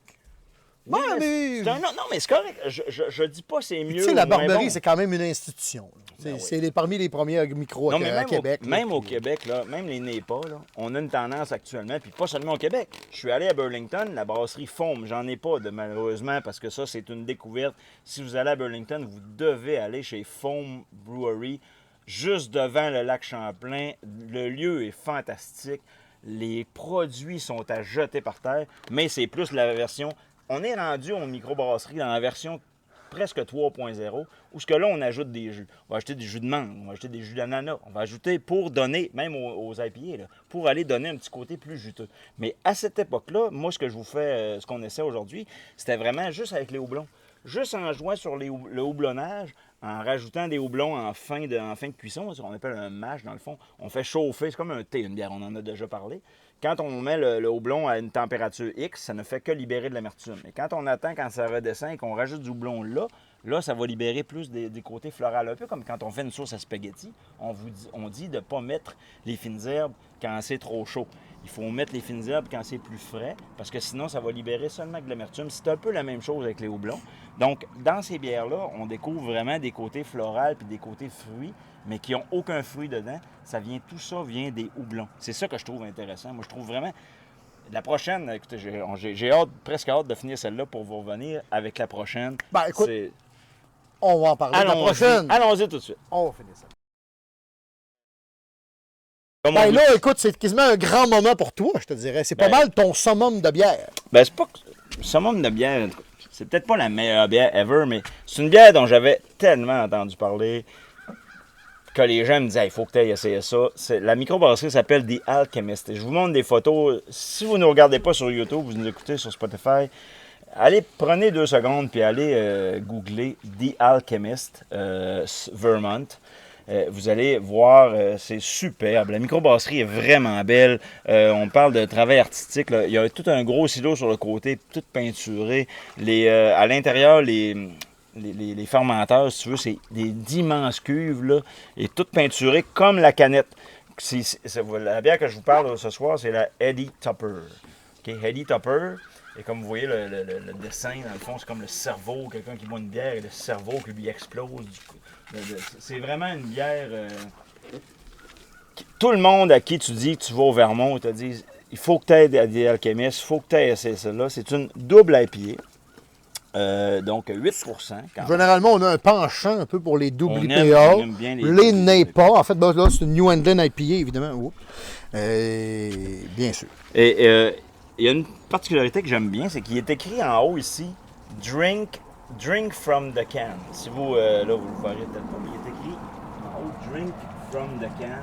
Oui, Ouais, mais- non, mais c'est correct. Je dis pas c'est mieux. Tu sais, la ou moins Barberie, bon. c'est quand même une institution. Ben oui. C'est parmi les premiers micros Non, mais à Québec. là, même au puis- Québec, là, même les NEPA, là, on a une tendance actuellement, puis pas seulement au Québec. Je suis allé à Burlington, la brasserie Foam, j'en ai pas malheureusement, parce que ça, c'est une découverte. Si vous allez à Burlington, vous devez aller chez Foam Brewery, juste devant le lac Champlain. Le lieu est fantastique. Les produits sont à jeter par terre, mais c'est plus la version... On est rendu en microbrasserie dans la version presque 3.0, où ce que là, on ajoute des jus. On va ajouter des jus de mangue, on va ajouter des jus d'ananas, on va ajouter pour donner, même aux IPA, là, pour aller donner un petit côté plus juteux. Mais à cette époque-là, moi, ce que je vous fais, ce qu'on essaie aujourd'hui, c'était vraiment juste avec les houblons. Juste en jouant sur le houblonnage, en rajoutant des houblons en fin de cuisson, ce qu'on appelle un mash dans le fond. On fait chauffer, c'est comme un thé, une bière, on en a déjà parlé. Quand on met le houblon à une température X, ça ne fait que libérer de l'amertume. Et quand on attend, quand ça redescend et qu'on rajoute du houblon là, ça va libérer plus des côtés floraux. Un peu comme quand on fait une sauce à spaghetti, on dit de ne pas mettre les fines herbes quand c'est trop chaud. Il faut mettre les fines herbes quand c'est plus frais, parce que sinon, ça va libérer seulement de l'amertume. C'est un peu la même chose avec les houblons. Donc, dans ces bières-là, on découvre vraiment des côtés floraux puis des côtés fruits, mais qui n'ont aucun fruit dedans. Tout ça vient des houblons. C'est ça que je trouve intéressant. Moi, je trouve vraiment... La prochaine, écoutez, j'ai presque hâte de finir celle-là pour vous revenir avec la prochaine. Ben, écoute, C'est- on va en parler la prochaine. Allons-y tout de suite. On va finir ça. Comme on Ben vous- là, écoute, c'est quasiment un grand moment pour toi, je te dirais. C'est pas Ben- mal ton summum de bière. Ben, c'est pas. Le summum de bière, c'est peut-être pas la meilleure bière ever, mais c'est une bière dont j'avais tellement entendu parler que les gens me disaient, il faut que tu ailles essayer ça. La microbrasserie s'appelle The Alchemist. Et je vous montre des photos. Si vous ne nous regardez pas sur YouTube, vous nous écoutez sur Spotify, prenez 2 secondes puis allez googler The Alchemist Vermont. Vous allez voir, c'est superbe. La microbrasserie est vraiment belle. On parle de travail artistique. Là. Il y a tout un gros silo sur le côté, tout peinturé. À l'intérieur, les fermenteurs, si tu veux, c'est d'immenses cuves, là, et toutes peinturées comme la canette. La bière que je vous parle ce soir, c'est la Heady Topper. Okay? Heady Topper. Et comme vous voyez, le dessin, dans le fond, c'est comme le cerveau, quelqu'un qui boit une bière et le cerveau qui lui explose. C'est vraiment une bière... tout le monde à qui tu dis que tu vas au Vermont, te dit il faut que tu aies des alchimistes, il faut que tu aies celle-là. C'est une double IPA. Donc 8%. Généralement, on a un penchant un peu pour les double IPA. On aime bien les NEIPA. En fait, là, c'est une New England IPA, évidemment. Bien sûr. Et il y a une particularité que j'aime bien, c'est qu'il est écrit en haut ici, drink from the can. Si vous, là, vous le verrez peut-être pas, mais il est écrit en haut, drink from the can.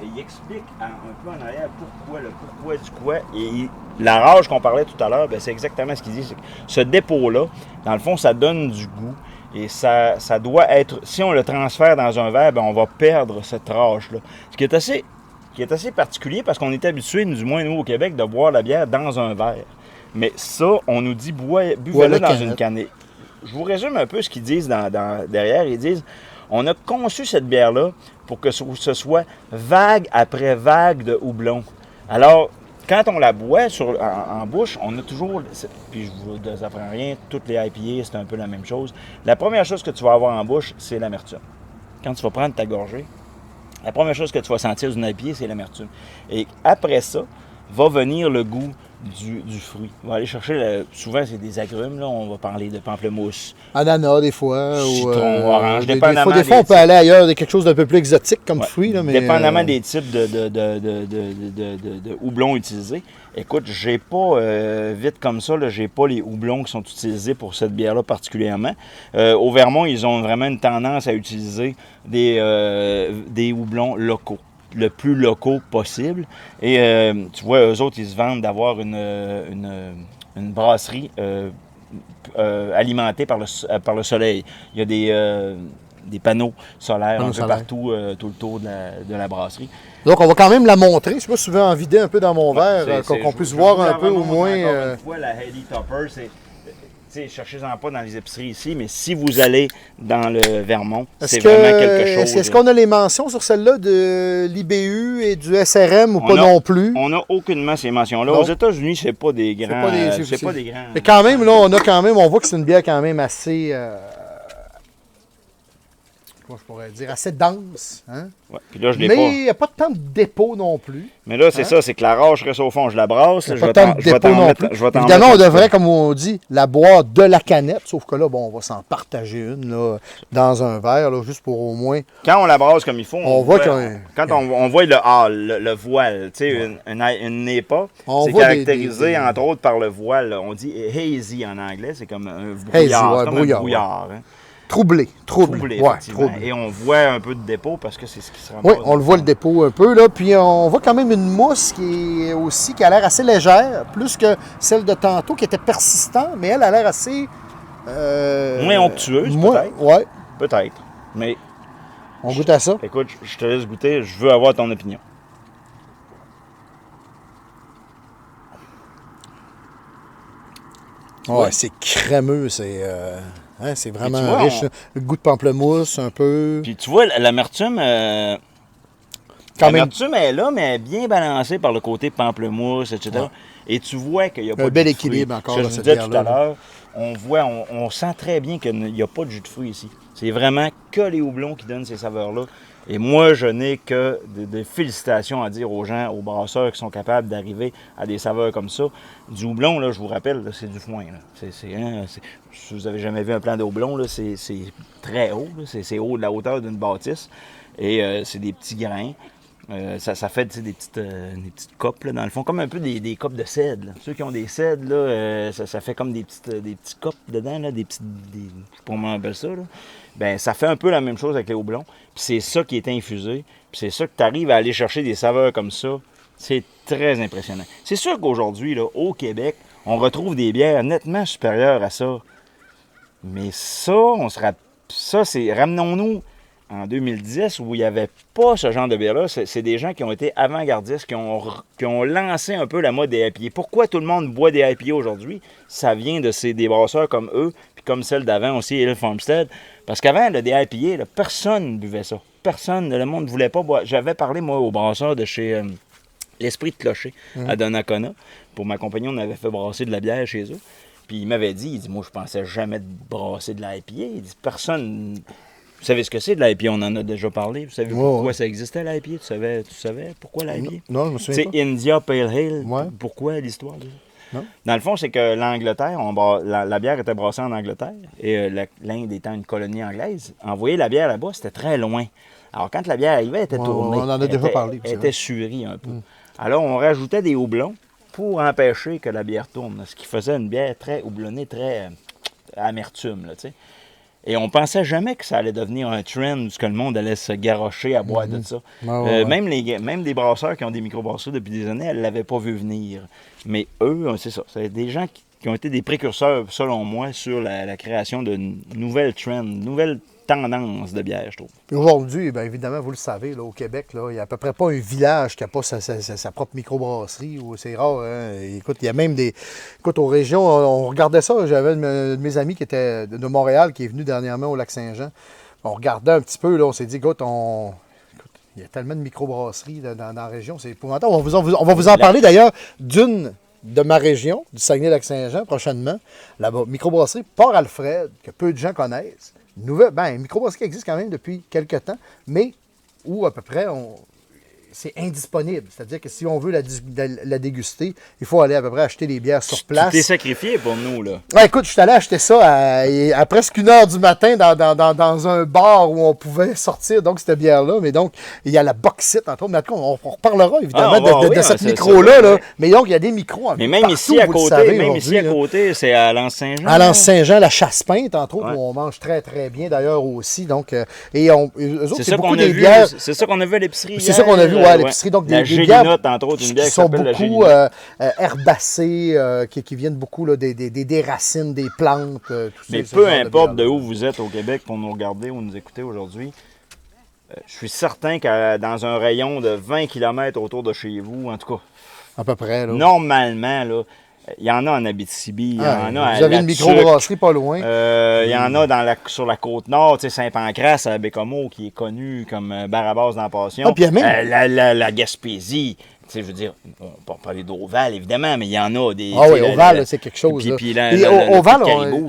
Et il explique un peu en arrière pourquoi, le pourquoi du quoi. Et la rage qu'on parlait tout à l'heure, ben, c'est exactement ce qu'il dit. C'est que ce dépôt-là, dans le fond, ça donne du goût. Et ça doit être, si on le transfère dans un verre, ben, on va perdre cette rage-là. Ce qui est assez particulier parce qu'on est habitué, du moins nous au Québec, de boire la bière dans un verre. Mais ça, on nous dit buvez-le dans une canette. Je vous résume un peu ce qu'ils disent derrière. Ils disent, on a conçu cette bière-là pour que ce soit vague après vague de houblon. Alors, quand on la boit en bouche, on a toujours, puis je ne vous apprends rien, toutes les IPA, c'est un peu la même chose. La première chose que tu vas avoir en bouche, c'est l'amertume. Quand tu vas prendre ta gorgée, la première chose que tu vas sentir d'une IPA, c'est l'amertume. Et après ça, va venir le goût du fruit. On va aller chercher, souvent c'est des agrumes, là. On va parler de pamplemousse. Ananas, des fois. Citron, orange, des fois, on peut aller ailleurs, quelque chose d'un peu plus exotique comme fruit. Là, mais, dépendamment des types de houblons utilisés. Écoute, j'ai pas, vite comme ça, j'ai pas les houblons qui sont utilisés pour cette bière-là particulièrement. Au Vermont, ils ont vraiment une tendance à utiliser des houblons locaux, le plus locaux possible. Et tu vois, eux autres, ils se vendent d'avoir une brasserie alimentée par le soleil. Il y a des panneaux solaires un peu partout, tout le tour de la brasserie. Donc, on va quand même la montrer. Je sais pas si tu veux en vider un peu dans mon verre, qu'on puisse voir un peu au moins. Encore une fois, la Heady Topper, c'est... cherchez-en pas dans les épiceries ici, mais si vous allez dans le Vermont, c'est vraiment quelque chose. Est-ce qu'on a les mentions sur celle-là de l'IBU et du SRM ou pas non plus? On n'a aucunement ces mentions-là. Aux États-Unis, c'est pas des grands. C'est pas des grands. Mais quand même, là, on voit que c'est une bière quand même assez. Je pourrais dire, assez dense. Hein? Ouais, puis là, je l'ai mais il n'y a pas tant de dépôt non plus. Mais là, c'est ça, c'est que la rage reste au fond, je la brasse. Il n'y a pas tant de dépôt non plus. Évidemment, on devrait, comme on dit, la boire de la canette, sauf que là, bon, on va s'en partager une là, dans un verre, là, juste pour au moins... Quand on la brasse comme il faut, on voit le voile, tu sais, une NEIPA, c'est caractérisé, entre autres, par le voile. On dit hazy en anglais, c'est comme un brouillard. Hazy, ouais, un brouillard. Hein. Troublé. Et on voit un peu de dépôt parce que c'est ce qui se ramasse. Oui, on le voit le dépôt un peu, là. Puis on voit quand même une mousse qui a l'air assez légère, plus que celle de tantôt, qui était persistante, mais elle a l'air assez... moins onctueuse, peut-être. Oui. Peut-être, mais... On goûte à ça? Écoute, je te laisse goûter, je veux avoir ton opinion. Ouais, c'est crémeux, c'est... Hein, c'est vraiment riche. Le goût de pamplemousse, un peu. Puis tu vois, l'amertume, l'amertume est là, mais bien balancée par le côté pamplemousse, etc. Ouais. Et tu vois qu'il n'y a pas de bel équilibre encore. Je disais tout à l'heure, on sent très bien qu'il n'y a pas de jus de fruits ici. C'est vraiment que les houblons qui donnent ces saveurs-là. Et moi, je n'ai que des félicitations à dire aux gens, aux brasseurs qui sont capables d'arriver à des saveurs comme ça. Du houblon, là, je vous rappelle, là, c'est du foin. Là. Si vous n'avez jamais vu un plan de houblon, là, c'est très haut. C'est haut de la hauteur d'une bâtisse. Et c'est des petits grains. Ça fait des petites copes, là, dans le fond, comme un peu des copes de cèdre. Là. Ceux qui ont des cèdres, là, ça fait comme des petits copes dedans, là, je sais pas comment on appelle ça. Là. Ben, ça fait un peu la même chose avec les houblons. Puis c'est ça qui est infusé. Puis c'est ça que tu arrives à aller chercher des saveurs comme ça. C'est très impressionnant. C'est sûr qu'aujourd'hui, là, au Québec, on retrouve des bières nettement supérieures à ça. Mais ça, c'est... Ramenons-nous en 2010 où il n'y avait pas ce genre de bière-là. C'est des gens qui ont été avant-gardistes, qui ont lancé un peu la mode des IPA. Pourquoi tout le monde boit des IPA aujourd'hui? Ça vient de des brasseurs comme eux, puis comme celle d'avant aussi, Hill Farmstead. Parce qu'avant, des IPA, personne ne buvait ça. Personne, le monde ne voulait pas boire. J'avais parlé, moi, au brasseur de chez l'Esprit de Clocher à Donnacona. Pour m'accompagner, on avait fait brasser de la bière chez eux. Puis il m'avait dit, moi, je pensais jamais de brasser de l'IPA. Il dit, personne... Vous savez ce que c'est de l'IPA? On en a déjà parlé. Vous savez pourquoi ça existait, l'IPA? Tu savais pourquoi l'IPA? Non, je me souviens pas. C'est India Pale Ale. Ouais. Pourquoi l'histoire de ça? Non. Dans le fond, c'est que l'Angleterre, la bière était brassée en Angleterre. Et l'Inde étant une colonie anglaise, envoyer la bière là-bas, c'était très loin. Alors, quand la bière arrivait, elle était tournée. On en a déjà parlé. Elle était surie un peu. Alors, on rajoutait des houblons pour empêcher que la bière tourne. Ce qui faisait une bière très houblonnée, très amertume, là, tu sais. Et on pensait jamais que ça allait devenir un trend où que le monde allait se garrocher à boire de ça. Même des brasseurs qui ont des microbrasseries depuis des années, elles ne l'avaient pas vu venir. Mais eux, c'est ça. C'est des gens qui ont été des précurseurs, selon moi, sur la création de nouvelles trends, nouvelles tendances de bière, je trouve. Aujourd'hui, bien évidemment, vous le savez, là, au Québec, là, il n'y a à peu près pas un village qui n'a pas sa propre microbrasserie. C'est rare. Hein? Écoute, il y a même des... Écoute, aux régions, on regardait ça. J'avais un de mes amis qui était de Montréal, qui est venu dernièrement au Lac-Saint-Jean. On regardait un petit peu, là, on s'est dit, écoute, il y a tellement de microbrasseries dans la région, c'est épouvantable. On va vous en parler d'ailleurs d'une de ma région, du Saguenay-Lac-Saint-Jean, prochainement. Là-bas, microbrasserie Port-Alfred, que peu de gens connaissent. Une microbrasserie qui existe quand même depuis quelques temps, mais où à peu près c'est indisponible. C'est-à-dire que si on veut la déguster, il faut aller à peu près acheter des bières sur place. Tu t'es sacrifié pour nous, là. Ouais, écoute, je suis allé acheter ça à presque 1h du matin dans un bar où on pouvait sortir donc cette bière-là. Mais donc, il y a la Bauxite, entre autres. Mais on reparlera évidemment de cette micro-là. Là. Mais donc, il y a des micros mais même ici à côté, c'est à L'Anse-Saint-Jean. À L'Anse-Saint-Jean, la Chasse-Pinte, entre autres, où on mange très, très bien d'ailleurs aussi. Donc, eux autres, c'est beaucoup des bières. C'est ça qu'on a vu à l'épicerie. C'est ça qu'on a vu. Ouais, l'épicerie, donc des bières entre autres, une bière qui sont beaucoup herbacées, qui viennent beaucoup là, des racines, des plantes. Mais peu importe de où vous êtes au Québec pour nous regarder ou nous écouter aujourd'hui, je suis certain que dans un rayon de 20 km autour de chez vous, en tout cas, à peu près, là. Normalement, là, il y en a en Abitibi, il y en a vous avez une microbrasserie pas loin. Il y en a sur la Côte-Nord, tu sais, Saint-Pancras à Bécomo, qui est connu comme bar à base dans la Passion. Ah, puis il y a même... la Gaspésie, tu sais, je veux dire, on peut parler d'Oval, évidemment, mais il y en a des... Ah oui, Oval, c'est quelque chose. Puis Oval,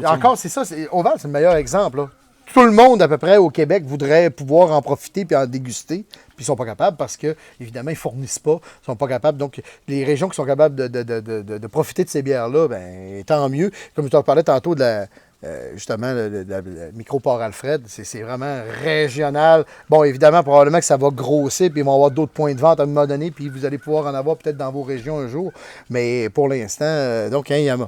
encore, c'est ça, Oval, c'est le meilleur exemple, là. Tout le monde, à peu près, au Québec, voudrait pouvoir en profiter puis en déguster. Puis ils ne sont pas capables parce que, évidemment, ils ne fournissent pas. Ils ne sont pas capables. Donc, les régions qui sont capables de profiter de ces bières-là, bien, tant mieux. Comme je te parlais tantôt de la micro-Port-Alfred, c'est vraiment régional. Bon, évidemment, probablement que ça va grossir, puis ils vont avoir d'autres points de vente à un moment donné, puis vous allez pouvoir en avoir peut-être dans vos régions un jour. Mais pour l'instant,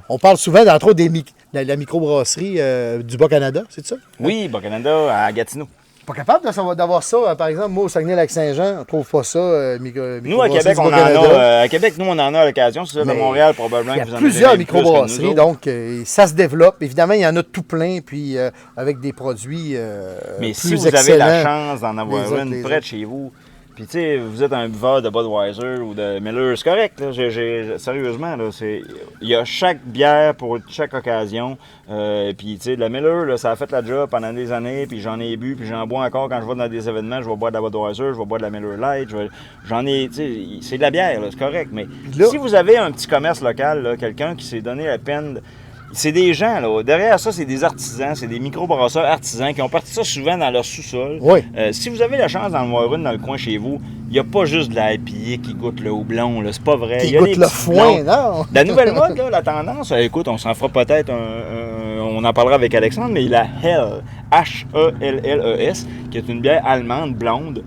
on parle souvent, entre autres, de la microbrasserie du Bas-Canada, c'est ça? Oui, Bas-Canada, à Gatineau. Pas capable d'avoir ça, par exemple, moi au Saguenay-Lac-Saint-Jean, on trouve pas ça. Nous, à Québec, on en a. À Québec, nous, on en a à l'occasion. C'est ça, de Montréal, probablement. Il y a plusieurs microbrasseries, donc ça se développe. Évidemment, il y en a tout plein, puis avec des produits mais plus si vous excellents, avez la chance d'en avoir une près de chez vous, puis tu sais, vous êtes un buveur de Budweiser ou de Miller, c'est correct. Là. Sérieusement, là, il y a chaque bière pour chaque occasion. Puis tu sais, de la Miller, là, ça a fait la job pendant des années, puis j'en ai bu, puis j'en bois encore quand je vais dans des événements. Je vais boire de la Budweiser, je vais boire de la Miller Lite. J'en ai, tu sais, c'est de la bière, là, c'est correct. Mais là, si vous avez un petit commerce local, là, quelqu'un qui s'est donné la peine... C'est des gens, là. Derrière ça, c'est des artisans, c'est des microbrasseurs artisans qui ont parti ça souvent dans leur sous-sol. Oui. Si vous avez la chance d'en voir une dans le coin chez vous, il n'y a pas juste de la IPA qui goûte le houblon, là. C'est pas vrai. Qui goûte le foin, non? La nouvelle mode, là, la tendance, écoute, on s'en fera peut-être on en parlera avec Alexandre, mais la Hell, H-E-L-L-E-S, qui est une bière allemande blonde,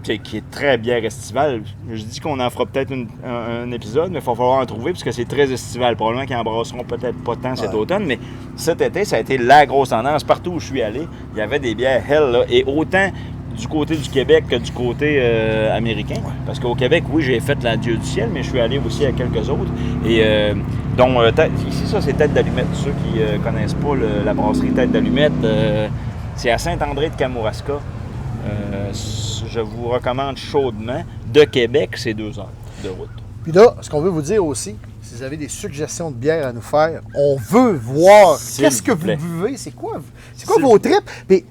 qui est très bière estivale. Je dis qu'on en fera peut-être un épisode, mais il va falloir en trouver parce que c'est très estival. Probablement qu'ils embrasseront peut-être pas tant cet automne, mais cet été, ça a été la grosse tendance. Partout où je suis allé, il y avait des bières Hell, là, et autant du côté du Québec que du côté américain. Parce qu'au Québec, oui, j'ai fait la Dieu du ciel, mais je suis allé aussi à quelques autres. Et dont ici, ça, c'est Tête d'Allumette. Ceux qui ne connaissent pas la brasserie Tête d'Allumette, c'est à Saint-André de Kamouraska. je vous recommande chaudement. De Québec, c'est 2 heures de route. Puis là, ce qu'on veut vous dire aussi, si vous avez des suggestions de bière à nous faire, on veut voir qu'est-ce que vous buvez, c'est quoi vos trips. Puis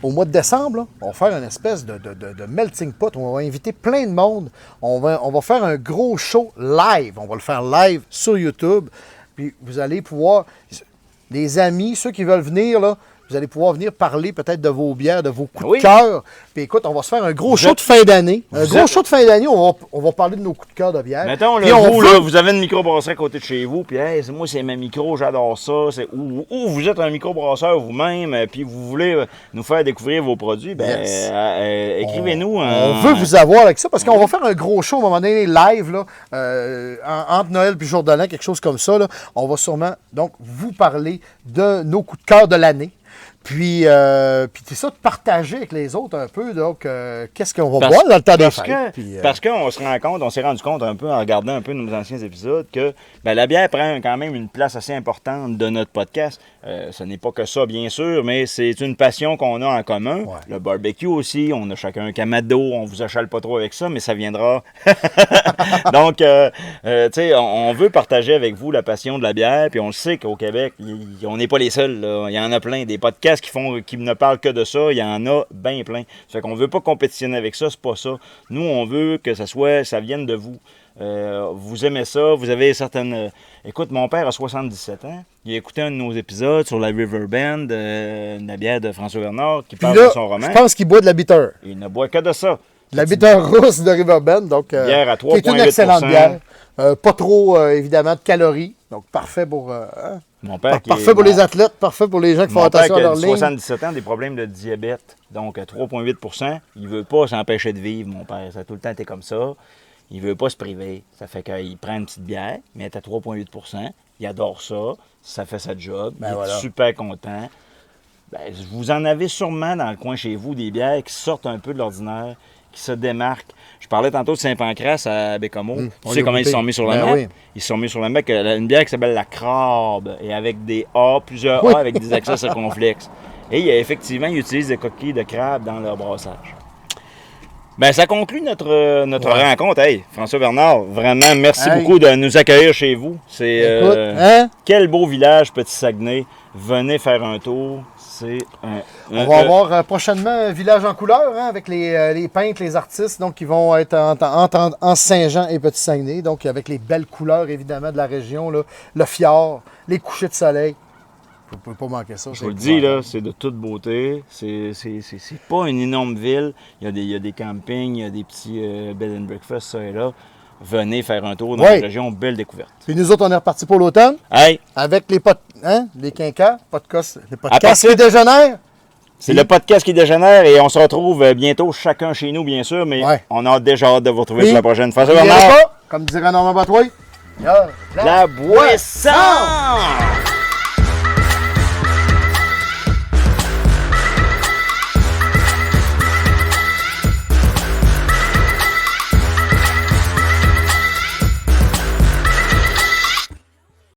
au mois de décembre, là, on va faire une espèce de melting pot. On va inviter plein de monde. On va faire un gros show live. On va le faire live sur YouTube. Puis vous allez pouvoir, les amis, ceux qui veulent venir, là, vous allez pouvoir venir parler peut-être de vos bières, de vos coups de cœur. Puis écoute, on va se faire un gros show de fin d'année. Show de fin d'année, on va parler de nos coups de cœur de bière. Mettons, là, vous avez une microbrasserie à côté de chez vous, puis hey, moi, c'est ma micro, j'adore ça. Ou vous êtes un microbrasseur vous-même, puis vous voulez nous faire découvrir vos produits, écrivez-nous. On veut vous avoir avec ça, parce qu'on va faire un gros show à un moment donné, live, là, entre Noël et Jour de l'An, quelque chose comme ça. Là. On va sûrement donc vous parler de nos coups de cœur de l'année. Puis c'est ça, de partager avec les autres un peu, donc, qu'est-ce qu'on va boire dans le temps des fêtes. Parce qu'on on s'est rendu compte un peu en regardant un peu nos anciens épisodes que la bière prend quand même une place assez importante de notre podcast. Ce n'est pas que ça, bien sûr, mais c'est une passion qu'on a en commun. Ouais. Le barbecue aussi, on a chacun un camado, on vous achale pas trop avec ça, mais ça viendra. Donc, tu sais, on veut partager avec vous la passion de la bière, puis on le sait qu'au Québec, on n'est pas les seuls. Là. Il y en a plein, des podcasts qui ne parlent que de ça, il y en a bien plein. Ça fait qu'on ne veut pas compétitionner avec ça, c'est pas ça. Nous, on veut que ça vienne de vous. Vous aimez ça, vous avez certaines... Écoute, mon père a 77 ans. Il a écouté un de nos épisodes sur la River Bend, la bière de François Bernard, qui parle de son roman. Je pense qu'il boit de la bitter. Il ne boit que de ça. De la bitter rousse de River Bend, donc, bière à 3,8%. qui est une excellente bière. Pas trop, évidemment, de calories. Donc, parfait pour... Mon père parfait pour les athlètes, parfait pour les gens qui font attention à leur ligne. Mon père qui a 77 ans, des problèmes de diabète, donc à 3,8%. Il ne veut pas s'empêcher de vivre, mon père. Ça a tout le temps été comme ça. Il ne veut pas se priver. Ça fait qu'il prend une petite bière, mais elle est à 3,8%. Il adore ça. Ça fait sa job. Il est super content. Vous en avez sûrement dans le coin chez vous des bières qui sortent un peu de l'ordinaire, qui se démarquent. Je parlais tantôt de Saint-Pancras à Bécomo. Tu sais comment ils se sont mis sur la map? Oui. Ils se sont mis sur la map une bière qui s'appelle la Crabe, et avec des A, plusieurs A, avec des accès circonflexes. Et effectivement, ils utilisent des coquilles de crabe dans leur brassage. Ça conclut notre rencontre. Hey, François Bernard, vraiment, merci beaucoup de nous accueillir chez vous. Quel beau village, Petit-Saguenay. Venez faire un tour. On va avoir prochainement un village en couleur, avec les peintres, les artistes, donc qui vont être en Saint-Jean et Petit-Saguenay, donc avec les belles couleurs évidemment de la région, là, le fjord, les couchers de soleil. Vous ne pouvez pas manquer ça. Je vous le dis, là, c'est de toute beauté. C'est pas une énorme ville. Il y a des campings, il y a des petits bed and breakfast, ça et là. Venez faire un tour dans la région, belle découverte. Puis nous autres, on est repartis pour l'automne. Hey. Avec les quinquas, les podcasts qui dégénèrent. C'est le podcast qui dégénère et on se retrouve bientôt chacun chez nous, bien sûr, mais on a déjà hâte de vous retrouver pour la prochaine fois. Comme dirait Normand Batoué, la boisson!